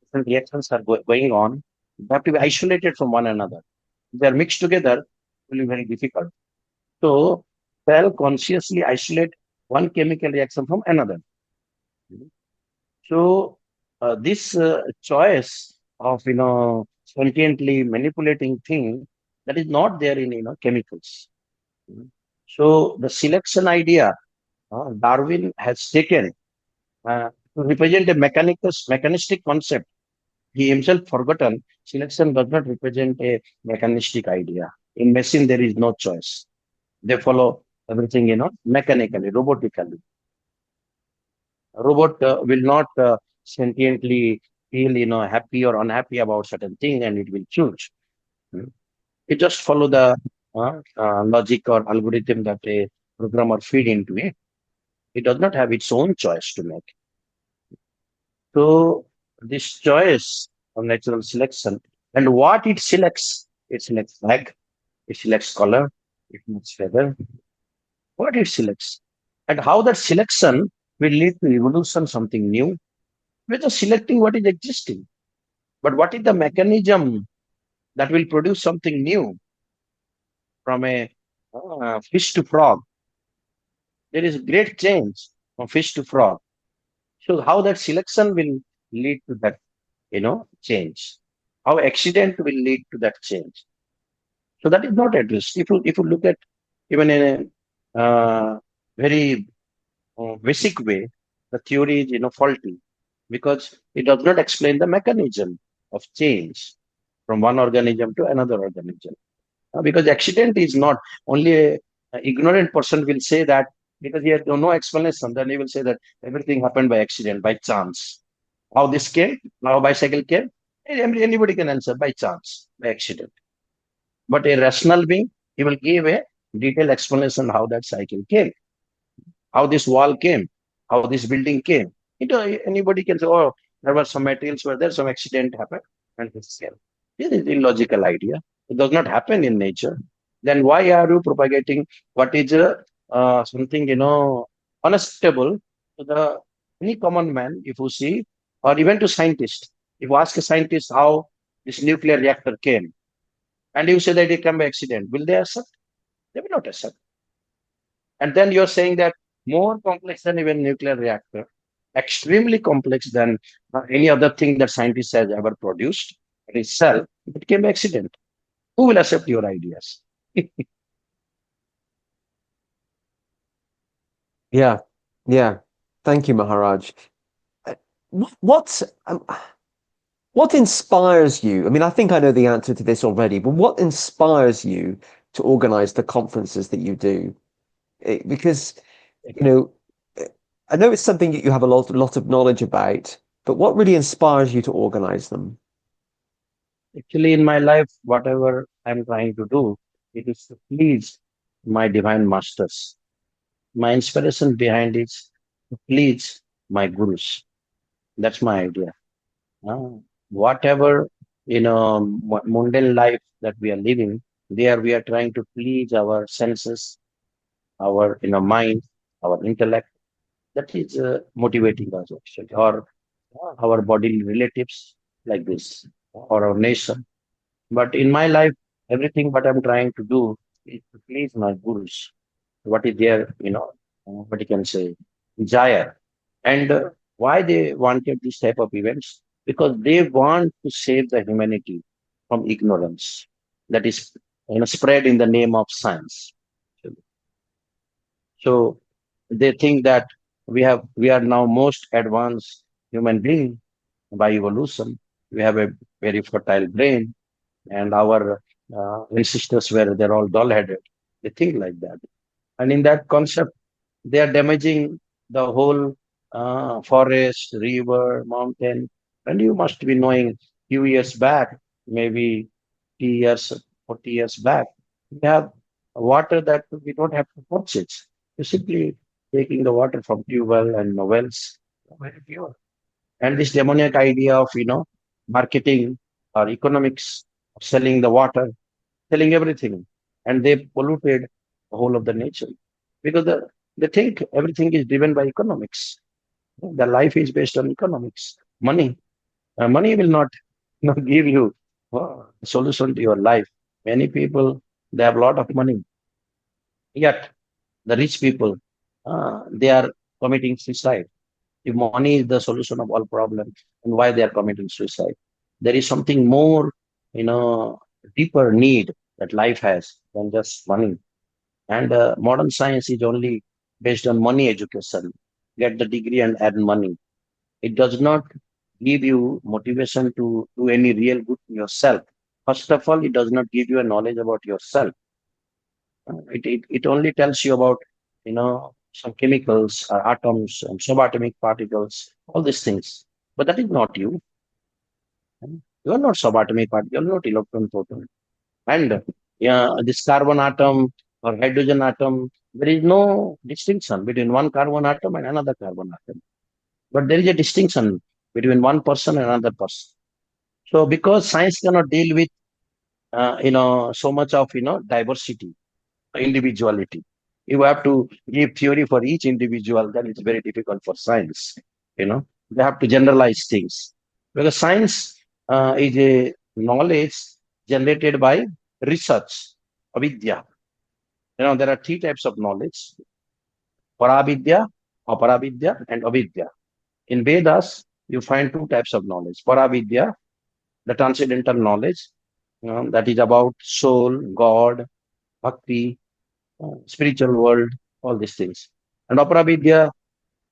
different reactions are going on. They have to be isolated from one another. If they are mixed together, it will be very difficult. So, cell consciously isolate one chemical reaction from another. So, this choice of, sentiently manipulating thing, that is not there in, chemicals. So, the selection idea, Darwin has taken to represent a mechanistic concept. He himself forgotten selection does not represent a mechanistic idea. In machine, there is no choice. They follow everything, mechanically, robotically. A robot will not sentiently feel, happy or unhappy about certain thing, and it will choose. Hmm. It just follow the logic or algorithm that a programmer feed into it. It does not have its own choice to make. So this choice of natural selection, and what it selects flag, it selects color, it selects feather, what it selects, and how that selection will lead to evolution, something new. We're just selecting what is existing, but what is the mechanism that will produce something new from a fish to frog? There is great change from fish to frog. So how that selection will lead to that, change? How accident will lead to that change? So that is not addressed. If you look at even in a very basic way, the theory is faulty because it does not explain the mechanism of change from one organism to another organism. Because accident is not only a ignorant person will say that because he has no explanation. Then he will say that everything happened by accident, by chance. How this came, how bicycle came, anybody can answer by chance, by accident. But a rational being, he will give a detailed explanation how that cycle came, how this wall came, how this building came. Anybody can say, oh, there were some materials were there, some accident happened, and this came. This is illogical idea. It does not happen in nature. Then why are you propagating what is something unacceptable to the any common man? If you see, or even to scientists, if you ask a scientist how this nuclear reactor came, and you say that it came by accident, will they accept? They will not accept. And then you're saying that more complex than even nuclear reactor, extremely complex than any other thing that scientists has ever produced itself. It came by accident. Who will accept your ideas? Yeah, yeah. Thank you, Maharaj. Uh, What what inspires you? I mean, I think I know the answer to this already, but what inspires you to organize the conferences that you do? Because, you know, eh, I know it's something that you have a lot of knowledge about, but what really inspires you to organize them? Actually, in my life, whatever I'm trying to do, it is to please my divine masters. My inspiration behind it is to please my gurus. That's my idea. Whatever mundane life that we are living, there we are trying to please our senses, our mind, our intellect. That is motivating us actually, or our bodily relatives like this, or our nation. But in my life, everything what I'm trying to do is to please my gurus. What is their, what you can say, desire. And why they wanted this type of events? Because they want to save the humanity from ignorance that is, spread in the name of science. So they think that we are now most advanced human being by evolution. We have a very fertile brain, and our ancestors were they're all dull-headed. They think like that, and in that concept, they are damaging the whole forest, river, mountain. And you must be knowing few years back, maybe 30 years, 40 years back, we have water that we don't have to purchase. You simply taking the water from tube well and wells, very pure. And this demoniac idea of, marketing or economics, of selling the water, selling everything, and they polluted the whole of the nature because they think everything is driven by economics. The life is based on economics, money. Money will not, give you a solution to your life. Many people they have a lot of money, yet the rich people they are committing suicide. If money is the solution of all problems, and why they are committing suicide? There is something more, deeper need that life has than just money. And modern science is only based on money education. Get the degree and earn money. It does not give you motivation to do any real good to yourself. First of all, it does not give you a knowledge about yourself. It only tells you about, some chemicals or atoms and subatomic particles, all these things. But that is not you. You are not subatomic particle, you are not electron proton. And yeah, this carbon atom or hydrogen atom, there is no distinction between one carbon atom and another carbon atom. But there is a distinction between one person and another person. So because science cannot deal with so much of diversity, individuality, you have to give theory for each individual. Then it's very difficult for science. They have to generalize things because science is a knowledge generated by research, avidya. There are three types of knowledge: paravidya, aparavidya, and avidya. In Vedas, you find two types of knowledge: paravidya, the transcendental knowledge, that is about soul, God, bhakti, spiritual world, all these things. And aparavidya,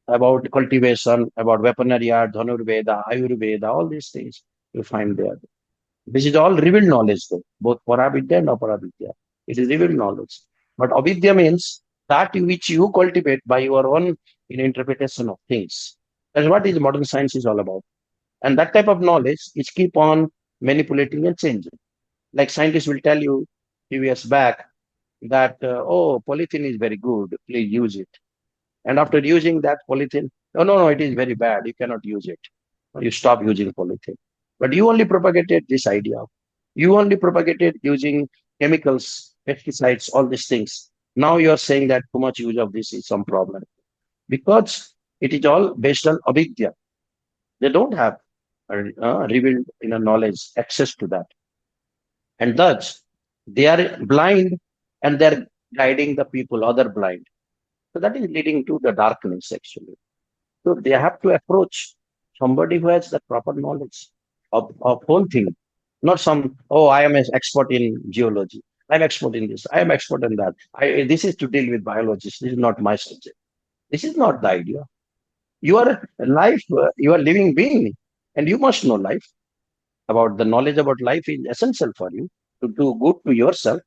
about cultivation, about weaponry art, dhanurveda, ayurveda, all these things you find there. This is all revealed knowledge, though, both paravidya and aparavidya. It is revealed knowledge. But avidya means that which you cultivate by your own interpretation of things. That's what is modern science is all about. And that type of knowledge is keep on manipulating and changing. Like scientists will tell you few years back, that, oh, polythene is very good, please use it. And after using that polythene, no, no, no, it is very bad, you cannot use it. You stop using polythene. But you only propagated this idea. You only propagated using chemicals, pesticides, all these things. Now you are saying that too much use of this is some problem because it is all based on avidya. They don't have revealed knowledge, access to that. And thus, they are blind and they're guiding the people, other blind. So that is leading to the darkness actually. So they have to approach somebody who has the proper knowledge of whole thing, not some, oh, I am an expert in geology. I'm expert in this. I am expert in that. This is to deal with biologists. This is not my subject. This is not the idea. You are a life, you are living being, and you must know life. About the knowledge about life is essential for you to do good to yourself,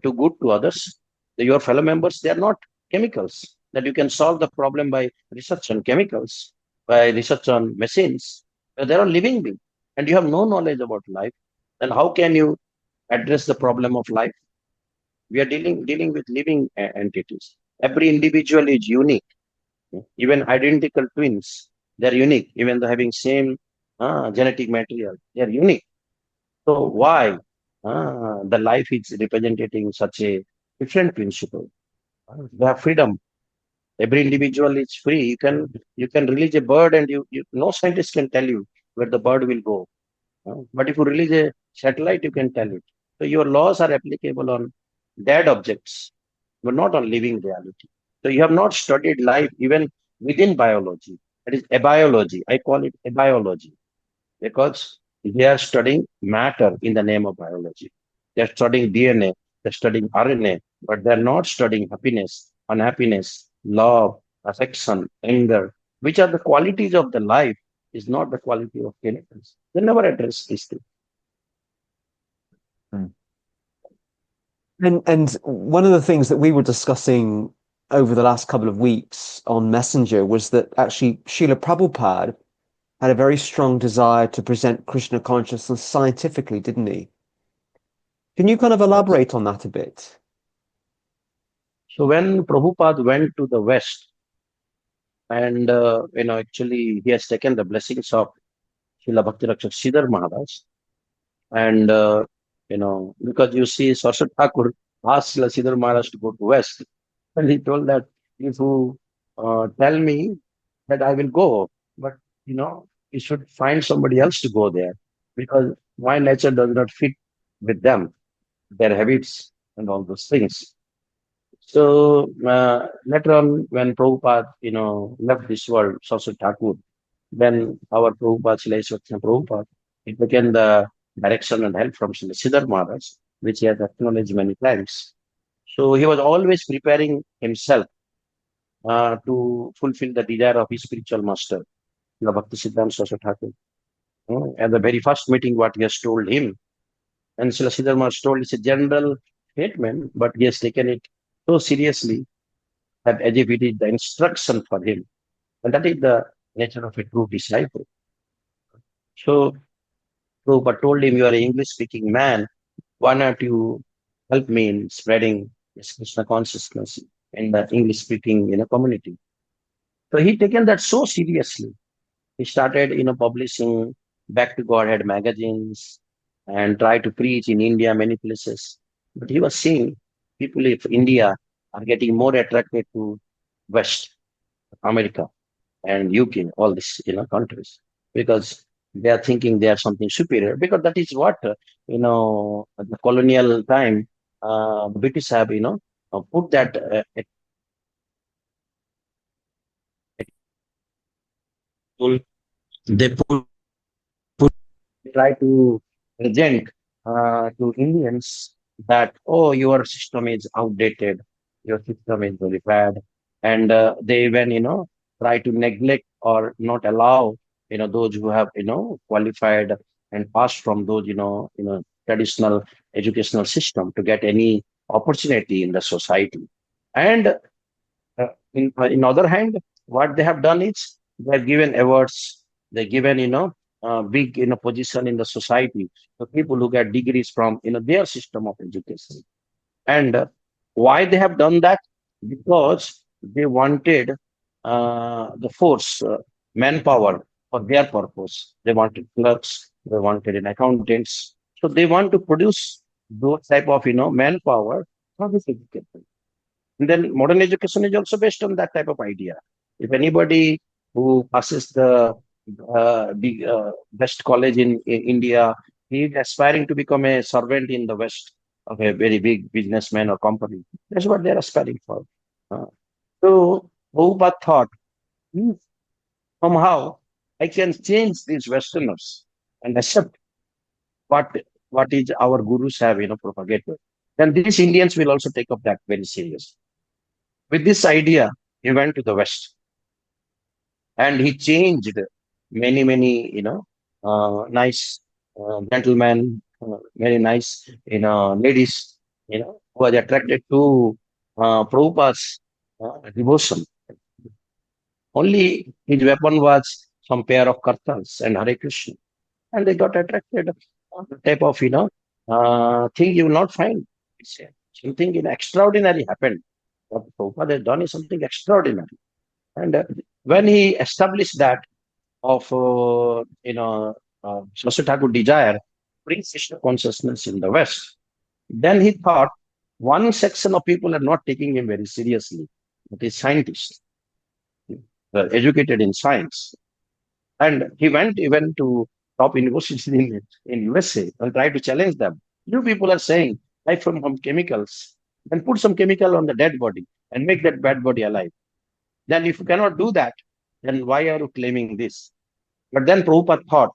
to good to others. Your fellow members, they are not chemicals that you can solve the problem by research on chemicals, by research on machines. They are living beings, and you have no knowledge about life. Then how can you address the problem of life? We are dealing with living entities. Every individual is unique. Even identical twins, they're unique. Even though having same genetic material, they are unique. So why the life is representing such a different principle? They have freedom. Every individual is free. You can release a bird, and you no scientist can tell you where the bird will go. But if you release a satellite, you can tell it. So your laws are applicable on dead objects, but not on living reality. So you have not studied life even within biology. That is a biology. I call it a biology because they are studying matter in the name of biology. They're studying DNA, they're studying RNA, but they're not studying happiness, unhappiness, love, affection, anger, which are the qualities of the life, is not the quality of chemicals. They never address these things. Mm. And one of the things that we were discussing over the last couple of weeks on Messenger was that actually Srila Prabhupada had a very strong desire to present Krishna consciousness scientifically, didn't he? Can you kind of Yes. elaborate on that a bit? So when Prabhupada went to the West, and actually he has taken the blessings of Srila Bhakti Sridhar Maharaj, and because you see, Saraswat Thakur asked Srila Sridhar Maharaj to go to West, and he told that if you tell me that I will go, but you should find somebody else to go there because my nature does not fit with them, their habits and all those things. So later on, when Prabhupada, left this world, Saraswat Thakur, then our Prabhupada, Srila Ishwar Prabhupada, it became the direction and help from Srila Siddhar Maharaj, which he has acknowledged many times. So he was always preparing himself to fulfill the desire of his spiritual master, Srila Bhakti Siddhanta Saraswati Thakur. At the very first meeting, what he has told him, and Srila Siddhar Maharaj told, it's a general statement, but he has taken it so seriously that as if it is the instruction for him. And that is the nature of a true disciple. So Prabhupada told him, you are an English speaking man. Why not you help me in spreading this Krishna consciousness in the English speaking community? So he taken that so seriously. He started publishing Back to Godhead magazines and tried to preach in India many places. But he was seeing people of India are getting more attracted to West America and UK, all these countries, because they are thinking they are something superior. Because that is what at the colonial time, the British have put that they try to present to Indians that, oh, your system is outdated, your system is very bad, and they even try to neglect or not allow those who have qualified and passed from those traditional educational system to get any opportunity in the society. And in other hand, what they have done is they have given awards, they given big position in the society to people who get degrees from their system of education. And Why they have done that? Because they wanted the force, manpower for their purpose. They wanted clerks, they wanted an accountants. So they want to produce those type of manpower for this education. And then modern education is also based on that type of idea. If anybody who passes the best college in India, he is aspiring to become a servant in the West of a very big businessman or company. That's what they're aspiring for. Uh, so Prabhupada thought, "Hmm, somehow I can change these Westerners and accept what what is our gurus have propagated. Then these Indians will also take up that very serious." With this idea, he went to the West and he changed many, nice gentlemen, very nice, ladies, who are attracted to Prabhupada's devotion. Only his weapon was some pair of kartals and Hare Krishna. And they got attracted. The type of, thing you will not find. It's, something extraordinary happened. What Prabhupada has done is something extraordinary. And when he established that of, Saraswati Thakur desire, bring Krishna consciousness in the West, then he thought one section of people are not taking him very seriously. That is scientists, educated in science. And he went even to top universities in USA and tried to challenge them. You people are saying life from chemicals, and put some chemical on the dead body and make that bad body alive. Then if you cannot do that, then why are you claiming this? But then Prabhupada thought,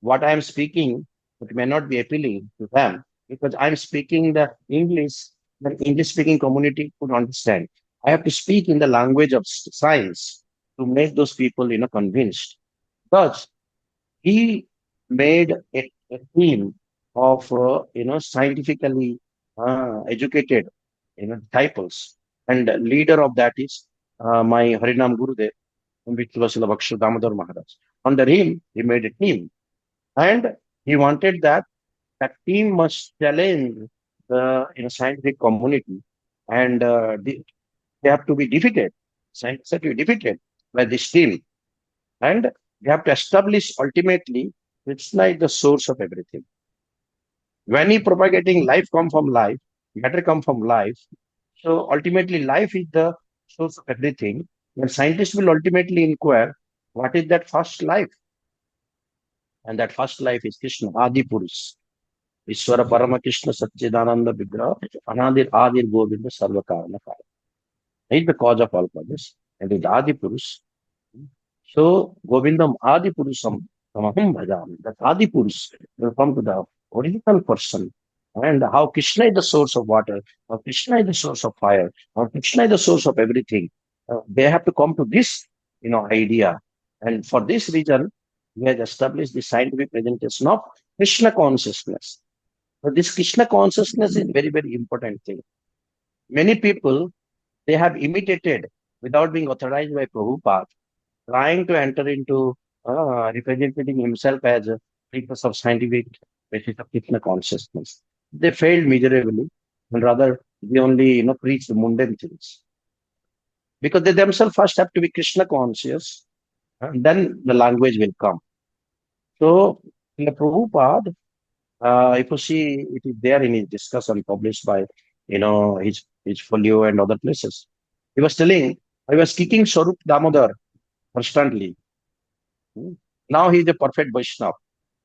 what I am speaking, it may not be appealing to them because I'm speaking the English, the English speaking community could understand. I have to speak in the language of science to make those people, convinced. Thus, he made a team of, scientifically educated, disciples. And the leader of that is my Harinam Gurudev, which was Bhakti Damodar Maharaj. Under him, he made a team. And he wanted that team must challenge the scientific community and they have to be defeated. Scientists have to be defeated by this team. And they have to establish ultimately Krishna is the source of everything. When he propagating life come from life, matter come from life. So ultimately life is the source of everything. And scientists will ultimately inquire what is that first life? And that first life is Krishna, Adi Purush. Ishvara Parama Krishna Satchidananda Vigraha, Anadir Adir Govinda Sarva Karana Kara. He is the cause of all causes, and is Adi Purush. So Govindam Adi Purusham Tamaham Bhajam. That Adi Purush will come to the original person. And how Krishna is the source of water, how Krishna is the source of fire, how Krishna is the source of everything. They have to come to this, idea. And for this reason, we have established the scientific presentation of Krishna consciousness. So this Krishna consciousness is very, very important thing. Many people, they have imitated without being authorized by Prabhupada, trying to enter into representing himself as a purpose of scientific basis of Krishna consciousness. They failed miserably, and rather they only preach the mundane things because they themselves first have to be Krishna conscious, and then the language will come. So in the Prabhupada, if you see, it is there in his discussion published by his folio and other places. He was telling, I was kicking Swarup Damodar constantly. Hmm. Now he is a perfect Vaishnava.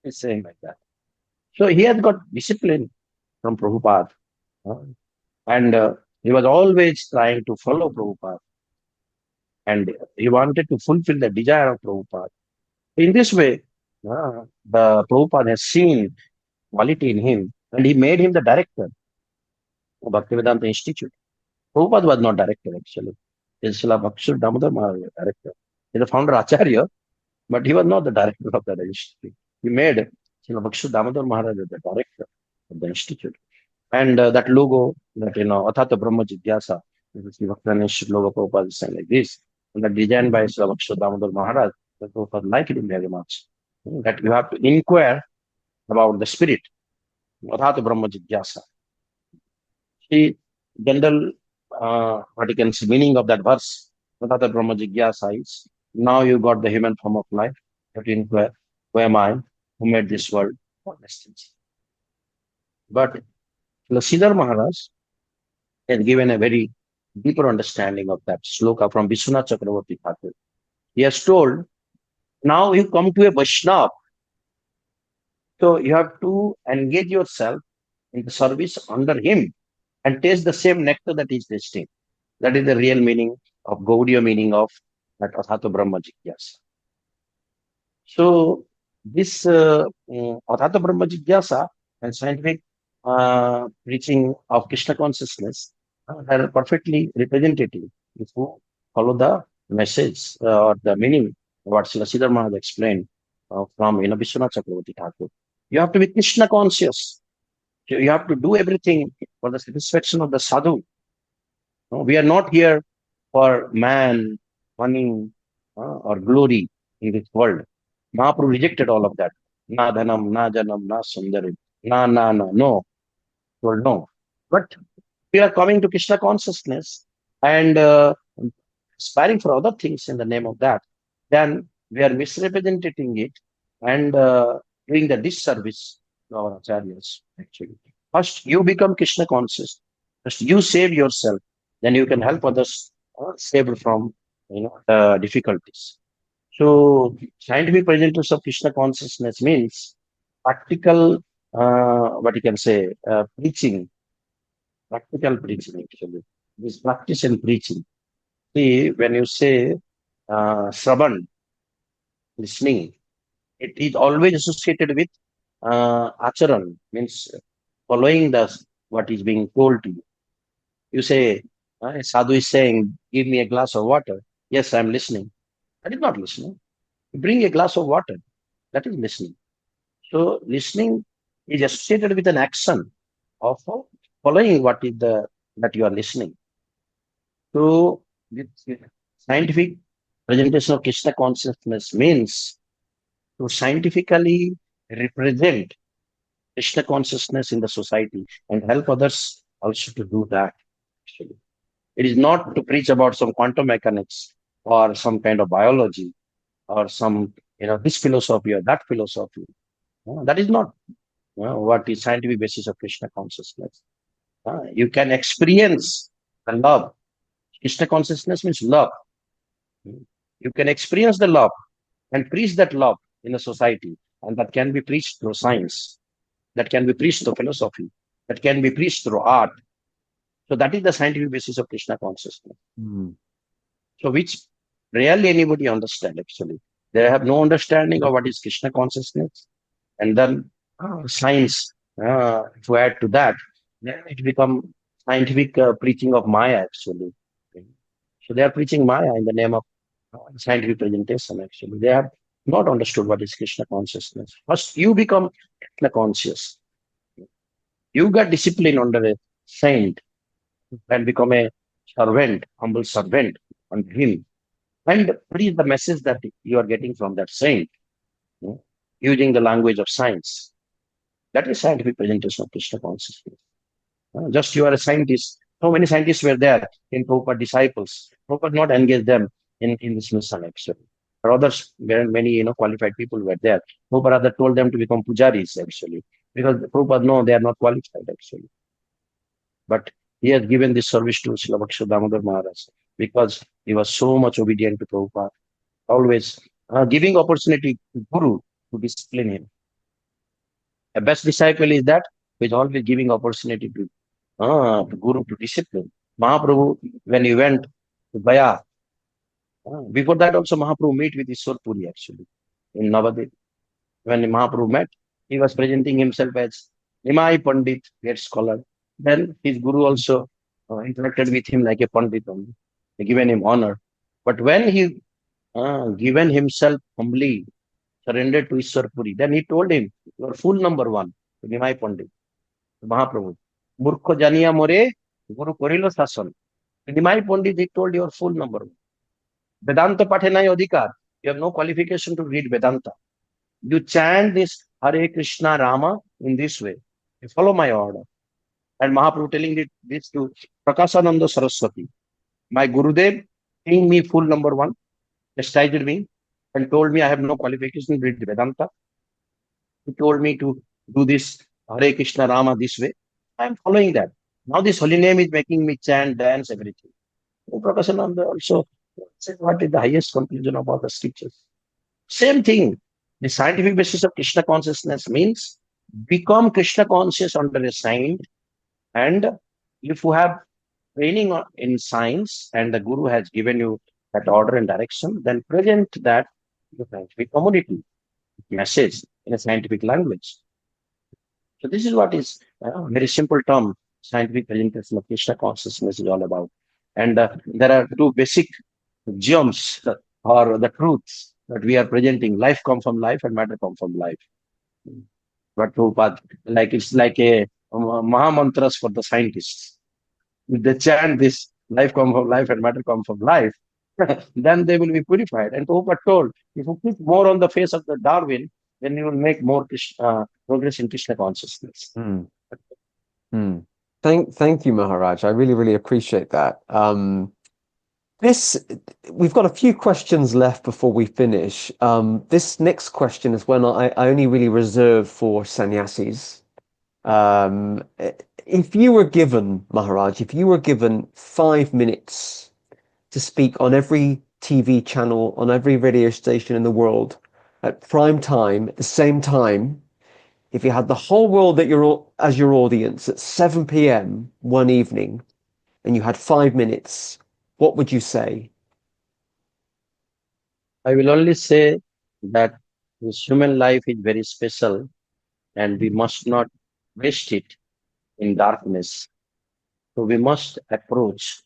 He's saying like that. So he has got discipline from Prabhupada. uh, and he was always trying to follow Prabhupada. And he wanted to fulfill the desire of Prabhupada. In this way, the Prabhupada has seen quality in him and he made him the director of Bhaktivedanta Institute. Prabhupada was not director actually. It's Srila Bhakti Damodar Maharaj was director. He's the founder Acharya, but he was not the director of that institute. He made Srila Bhakti Damodar Maharaj the director of the institute. And that logo, that Athata Brahma Jigyasa, this is the Bhakti Institute logo Prabhupada is saying like this. And that designed by Srila Bhakti Damodar Maharaj, that Prabhupada liked it very much. That you have to inquire about the spirit, Athata Brahma Jigyasa. general, what you can say, meaning of that verse, Vedanta Brahma Jigyasa is, now you got the human form of life, but in who am I, who made this world? What distance? But Sridhar Maharaj has given a very deeper understanding of that sloka from Vishwanath Chakravarti Thakur. He has told, now you come to a Vaishnava, so you have to engage yourself in the service under him and taste the same nectar that is tasting. That is the real meaning of Gaudiya meaning of that Athato Brahma Jigyasa. So this Athato Brahma Jigyasa and scientific preaching of Krishna consciousness are perfectly representative if you follow the message or the meaning what Srila Sridhar Maharaj explained from Vishwanath Chakravarti Thakur. You have to be Krishna conscious. You have to do everything for the satisfaction of the sadhu. No, we are not here for man, money, or glory in this world. Mahaprabhu rejected all of that. Na dhanam, na janam, na sundarim, no. Well, no. But we are coming to Krishna consciousness and aspiring for other things in the name of that. Then we are misrepresenting it and doing the disservice to our acharyas, actually. First, you become Krishna conscious. First, you save yourself. Then you can help others saved from difficulties. So, scientific presenters of Krishna consciousness means practical, what you can say, practical preaching actually. This practice and preaching. See, when you say Shravan, listening, it is always associated with acharan, means following the what is being told to you. You say, Sadhu is saying, give me a glass of water. Yes, I'm listening. That is not listening. Bring a glass of water. That is listening. So listening is associated with an action of following what is the that you are listening. So with scientific presentation of Krishna consciousness means to scientifically represent Krishna consciousness in the society and help others also to do that. Actually, it is not to preach about some quantum mechanics or some kind of biology or some this philosophy or that philosophy. That is not what is scientific basis of Krishna consciousness. You can experience the love. Krishna consciousness means love. You can experience the love and preach that love in a society, and that can be preached through science, that can be preached through philosophy, that can be preached through art. So that is the scientific basis of Krishna consciousness. So which rarely anybody understand actually. They have no understanding of what is Krishna consciousness, and then science to add to that, then it become scientific preaching of Maya actually. So they are preaching Maya in the name of scientific presentation actually. They have not understood what is Krishna consciousness. First, you become Krishna conscious. You get discipline under a saint and become a servant, humble servant under him. And preach the message that you are getting from that saint, using the language of science. That is scientific presentation of Krishna consciousness. Just you are a scientist. So many scientists were there in Prabhupada disciples. Prabhupada not engage them in this mission actually. Or others, many qualified people were there. Prabhupada rather told them to become pujaris actually. Because Prabhupada know they are not qualified actually. But he has given this service to Srila Bhakti Damodar Maharaj because he was so much obedient to Prabhupada. Always giving opportunity to Guru to discipline him. A best disciple is that who is always giving opportunity to Guru to discipline. Mahaprabhu, when he went to Gaya, before that also Mahaprabhu met with Ishwar Puri actually in Navadip. When Mahaprabhu met, he was presenting himself as Nimai Pandit, great scholar. Then his Guru also interacted with him like a Pandit only, given him honor. But when he given himself humbly, surrendered to Ishwar Puri, then he told him, you are full number one, Nimai Pandit, Mahaprabhu. Murkho Janiya More, Guru Korilo Sasan. Nimai Pandit, he told you are full number one. Vedanta Pathenai Adhikar, you have no qualification to read Vedanta. You chant this Hare Krishna Rama in this way. You follow my order. And Mahaprabhu telling this to Prakashananda Saraswati. My Gurudev, seeing me full number one, chastised me and told me I have no qualification to read Vedanta. He told me to do this Hare Krishna Rama this way. I am following that. Now this holy name is making me chant, dance, everything. So Prakashananda also said, what is the highest conclusion of all the scriptures? Same thing. The scientific basis of Krishna consciousness means become Krishna conscious under a saint. And if you have training in science and the Guru has given you that order and direction, then present that to the scientific community message in a scientific language. So this is what is a very simple term, scientific presentation of Krishna consciousness is all about. And there are two basic gems or the truths that we are presenting. Life comes from life and matter comes from life. But Prabhupada, like it's like a Maha mantras for the scientists. If they chant this life comes from life and matter comes from life, then they will be purified. And Prabhupada told, if you put more on the face of the Darwin, then you will make more progress in Krishna consciousness. Mm. Mm. Thank you, Maharaj. I really, really appreciate that. We've got a few questions left before we finish. This next question is one I only really reserve for sannyasis. If you were given, Maharaj, if you were given 5 minutes to speak on every TV channel, on every radio station in the world at prime time, at the same time, if you had the whole world as your audience at 7 p.m. one evening, and you had 5 minutes, what would you say? I will only say that this human life is very special and we must not waste it in darkness. So we must approach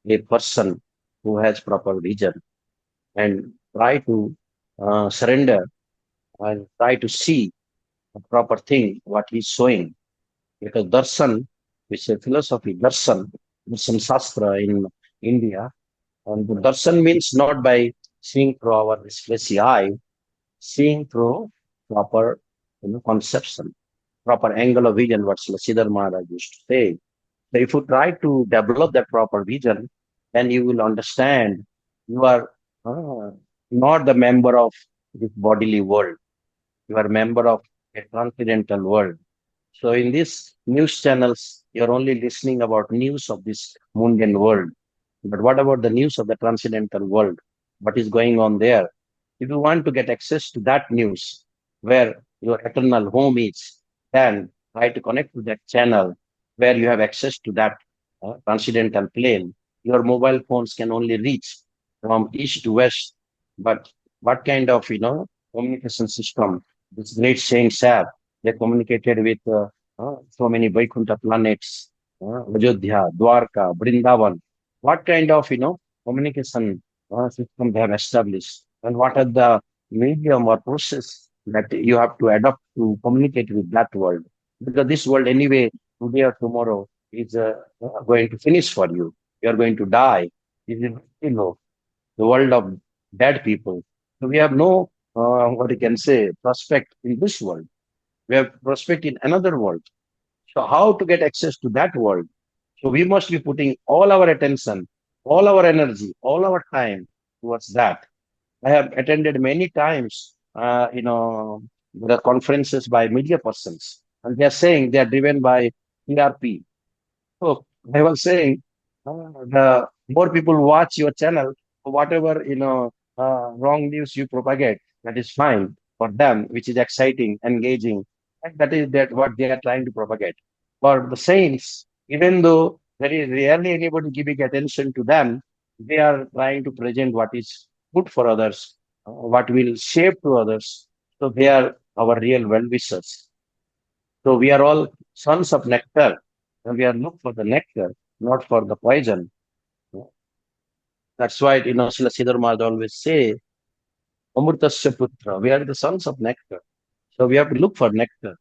a person who has proper vision and try to surrender and try to see a proper thing, what he's showing. Because darshan, which is a philosophy, darshan Shastra in India, and the darshan means not by seeing through our fleshy eye, seeing through proper conception, proper angle of vision, what Siddhar Maharaj used to say. So if you try to develop that proper vision, then you will understand you are not the member of this bodily world. You are a member of a transcendental world. So in these news channels, you're only listening about news of this mundane world. But what about the news of the transcendental world? What is going on there? If you want to get access to that news, where your eternal home is, then try to connect to that channel where you have access to that transcendental plane. Your mobile phones can only reach from east to west. But what kind of communication system this great saints have? They communicated with so many Vaikuntha planets, Ajodhya, Dwarka, Brindavan. What kind of communication system they have established, and what are the medium or process that you have to adopt to communicate with that world? Because this world, anyway, today or tomorrow, is going to finish for you. You are going to die. This is the world of dead people. So we have no what you can say prospect in this world. We have prospect in another world. So how to get access to that world? So we must be putting all our attention, all our energy, all our time towards that. I have attended many times, the conferences by media persons, and they are saying they are driven by TRP. So I was saying, the more people watch your channel, whatever wrong news you propagate, that is fine for them, which is exciting, engaging, and that is that what they are trying to propagate. For the saints, even though there is rarely anybody giving attention to them, they are trying to present what is good for others, what will shape to others. So they are our real well wishers. So we are all sons of nectar, and we are look for the nectar, not for the poison. That's why Srila Sridhar Maharaj always say, Amrutasya Putra. We are the sons of nectar. So we have to look for nectar.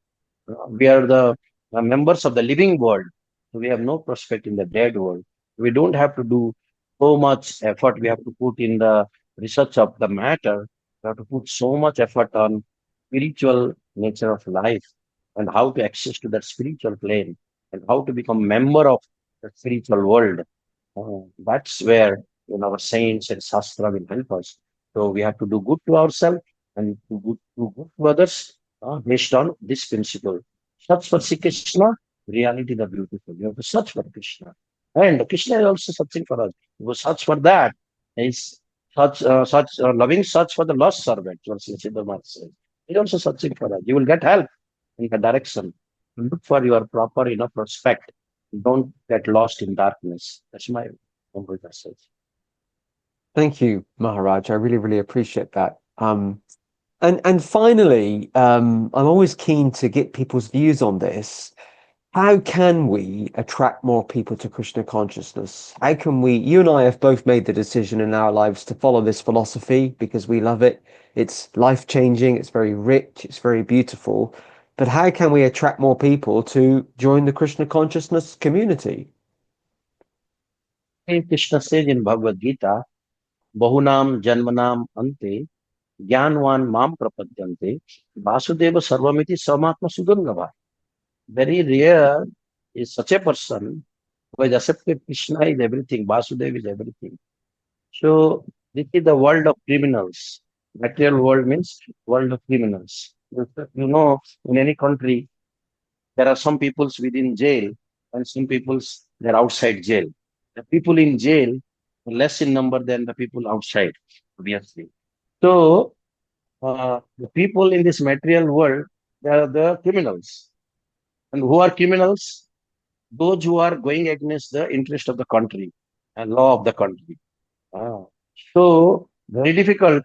We are the members of the living world. So we have no prospect in the dead world. We don't have to do so much effort. We have to put in the research of the matter. We have to put so much effort on spiritual nature of life and how to access to that spiritual plane and how to become member of the spiritual world. That's where our saints and Shastra will help us. So we have to do good to ourselves and do good to others based on this principle. Search for Sri Krishna, reality the beautiful. You have to search for Krishna. And Krishna is also searching for us. You search for that. Is such loving search for the lost servant, what Sri Siddhartha says. He's also searching for us. You will get help in the direction. Look for your proper, prospect. Don't get lost in darkness. That's my humble message. Thank you, Maharaj. I really, really appreciate that. And finally, I'm always keen to get people's views on this. How can we attract more people to Krishna consciousness? How can we, you and I have both made the decision in our lives to follow this philosophy because we love it. It's life-changing, it's very rich, it's very beautiful. But how can we attract more people to join the Krishna consciousness community? Hey, Krishna says in Bhagavad Gita, Bahunam Janmanam Ante, Jnanvan Mam Prapadyante, Vasudeva Sarvamiti Samatma Sudangava. Very rare is such a person who has accepted Krishna is everything, Vasudeva is everything. So this is the world of criminals. Material world means world of criminals. In any country, there are some peoples within jail and some peoples they're outside jail. The people in jail are less in number than the people outside, obviously. So the people in this material world, they are the criminals. And who are criminals? Those who are going against the interest of the country and law of the country. Ah. So very difficult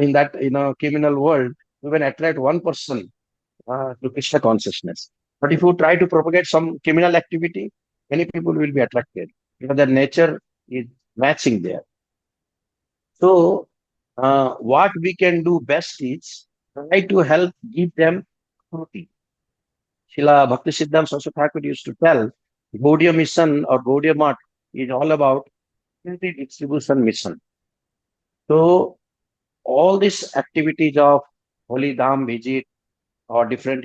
in that criminal world to even attract one person to Krishna consciousness. But if you try to propagate some criminal activity, many people will be attracted because their nature is matching there. So what we can do best is try to help give them authority. Srila Bhakti Siddhanta Saraswati Thakur used to tell Gaudiya mission or Gaudiya Math is all about community distribution mission. So all these activities of holy dham visit or different,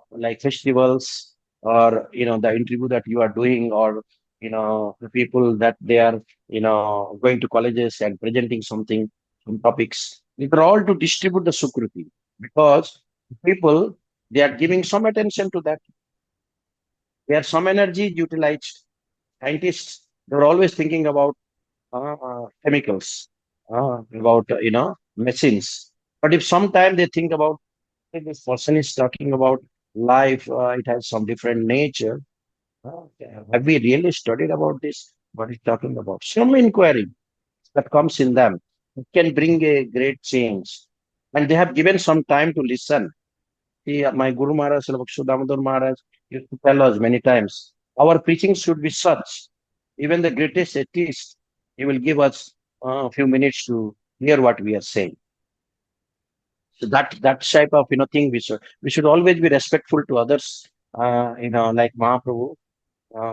like festivals or, the interview that you are doing or, the people that they are, going to colleges and presenting something, some topics. These are all to distribute the Sukruti because people, they are giving some attention to that. Where some energy is utilized. Scientists, they're always thinking about chemicals, about, machines. But if sometime they think about "Hey, this person is talking about life, it has some different nature. Have we really studied about this? What he's talking about? Some inquiry that comes in them it can bring a great change. And they have given some time to listen. See, my Guru Maharaj, Sri Damodar Maharaj, used to tell us many times, our preaching should be such. Even the greatest atheist, he will give us a few minutes to hear what we are saying. So that type of thing we should always be respectful to others. Like Mahaprabhu,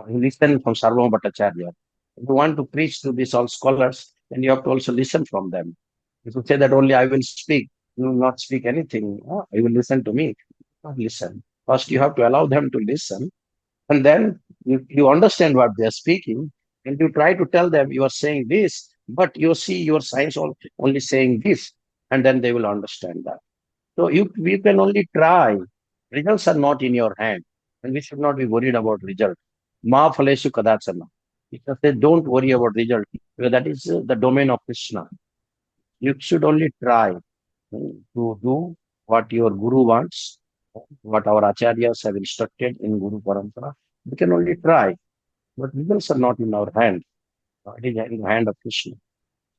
he listened from Sarvabhauma Bhattacharya. If you want to preach to these all scholars, then you have to also listen from them. If you say that only I will speak, you will not speak anything. You will listen to me. Not listen. First, you have to allow them to listen, and then you understand what they are speaking, and you try to tell them you are saying this, but you see your science only saying this, and then they will understand that. So we can only try. Results are not in your hand, and we should not be worried about result. Ma phaleshu kadachana. It says, don't worry about result because that is the domain of Krishna. You should only try to do what your guru wants, what our acharyas have instructed in Guru Parampara. We can only try, but results are not in our hand. It is in the hand of Krishna.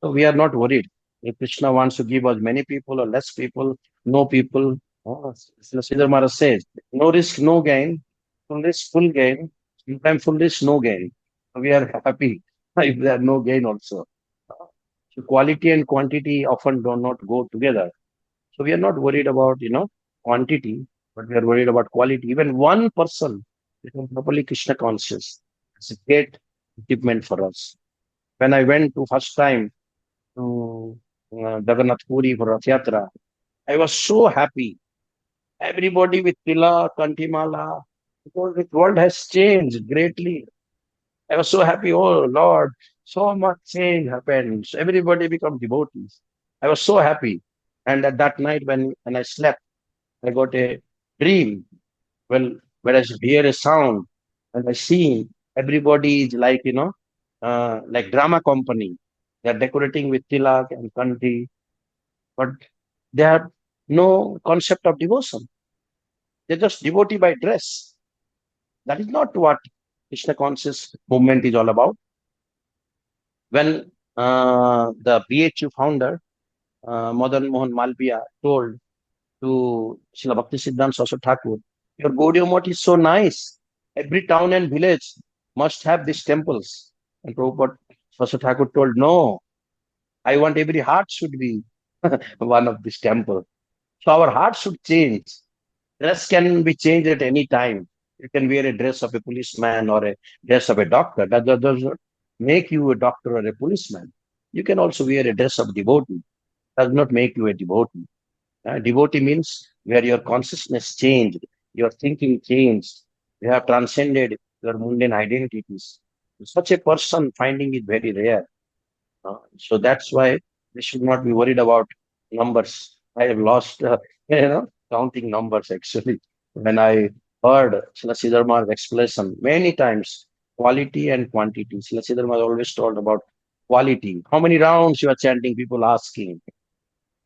So we are not worried. If Krishna wants to give us many people or less people, no people, Sridhar Maharaj says, no risk, no gain, full risk, full gain, sometimes full risk, no gain. So we are happy if there are no gain also. So quality and quantity often do not go together. So we are not worried about, quantity, but we are worried about quality. Even one person become properly Krishna conscious. It's a great achievement for us. When I went to first time to Jagannath Puri for Rath Yatra, I was so happy. Everybody with Tila, Kantimala, because the world has changed greatly. I was so happy. Oh Lord, so much change happened. So everybody become devotees. I was so happy. And at that night when I slept, I got a dream. Well, when I hear a sound and I see everybody is like, like drama company. They're decorating with tilak and kanti, but they have no concept of devotion. They're just devotee by dress. That is not what Krishna conscious movement is all about. When the BHU founder, Madan Mohan Malviya, told to Srila Bhakti Siddhanta Saraswati Thakur, your Gaudiya Math is so nice. Every town and village must have these temples. And Prabhupada Saraswati Thakur told, no, I want every heart should be one of these temples. So our heart should change. Dress can be changed at any time. You can wear a dress of a policeman or a dress of a doctor. That does not make you a doctor or a policeman. You can also wear a dress of devotee. Does not make you a devotee. Devotee means where your consciousness changed, your thinking changed, you have transcended your mundane identities. Such a person finding it very rare. So that's why we should not be worried about numbers. I have lost, counting numbers actually. When I heard Srila Siddharma's explanation many times, quality and quantity. Srila Siddharma always told about quality. How many rounds you are chanting? People asking.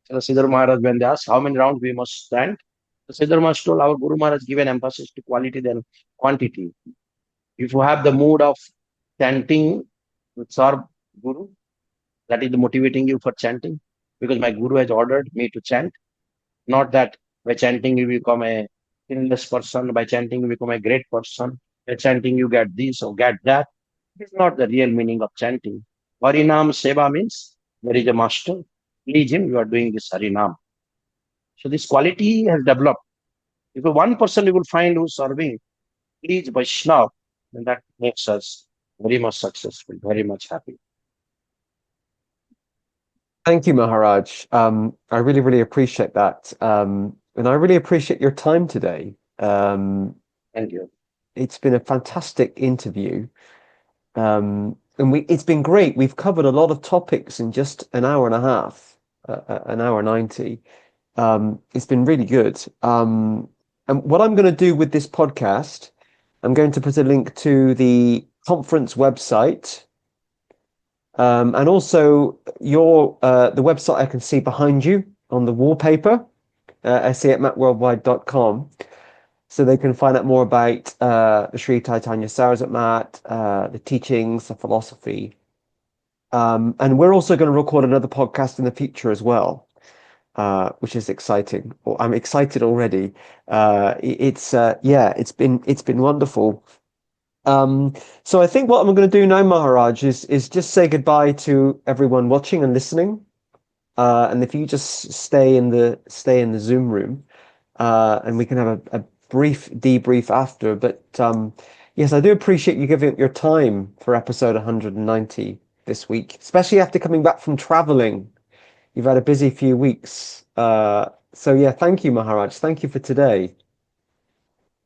So Siddhar Maharaj, when they asked how many rounds we must chant, the Siddhar Maharaj told our Guru Maharaj given emphasis to quality than quantity. If you have the mood of chanting with serve Guru, that is motivating you for chanting, because my Guru has ordered me to chant. Not that by chanting you become a sinless person, by chanting you become a great person, by chanting you get this or get that. It is not the real meaning of chanting. Harinam Seva means there is a master. Please him, you are doing this Harinam. So this quality has developed. If one person you will find who's serving, please Vaishnav, then that makes us very much successful, very much happy. Thank you, Maharaj. I really, really appreciate that. And I really appreciate your time today. Thank you. It's been a fantastic interview. And it's been great. We've covered a lot of topics in just an hour and a half, an hour 90. It's been really good. And what I'm going to do with this podcast, I'm going to put a link to the conference website, and also the website I can see behind you on the wallpaper, se@matworldwide.com. So they can find out more about the Sri Chaitanya Saraswat Mat, the teachings, the philosophy. And we're also going to record another podcast in the future as well, which is exciting. Well, I'm excited already. It's been wonderful. So I think what I'm going to do now, Maharaj, is just say goodbye to everyone watching and listening. And if you just stay in the Zoom room, and we can have a brief debrief after. But yes, I do appreciate you giving up your time for episode 190 this week, especially after coming back from traveling. You've had a busy few weeks. So yeah, thank you, Maharaj. Thank you for today.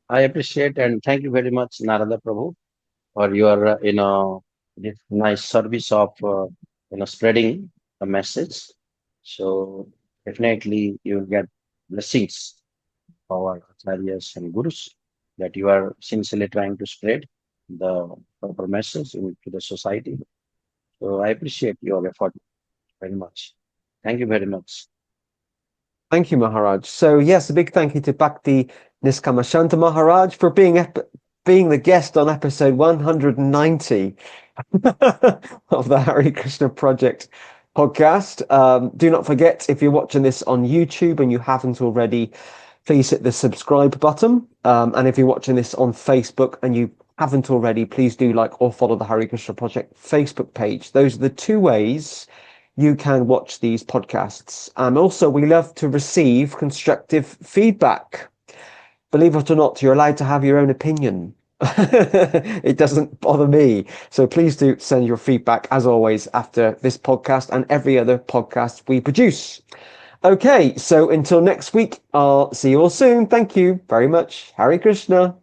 I appreciate and thank you very much, Narada Prabhu, for your this nice service of spreading the message. So definitely you will get blessings of our acharyas and gurus that you are sincerely trying to spread the proper message into the society. So I appreciate your effort very much. Thank you very much. Thank you, Maharaj. So yes, a big thank you to Bhakti Niskama Shanta Maharaj for being the guest on episode 190 of the Hare Krishna Project podcast. Do not forget, if you're watching this on YouTube and you haven't already, please hit the subscribe button. And if you're watching this on Facebook and you haven't already, please do like or follow the Hare Krishna Project Facebook page. Those are the two ways you can watch these podcasts. And also, we love to receive constructive feedback. Believe it or not, you're allowed to have your own opinion. It doesn't bother me. So please do send your feedback, as always, after this podcast and every other podcast we produce. Okay, so until next week, I'll see you all soon. Thank you very much. Hare Krishna.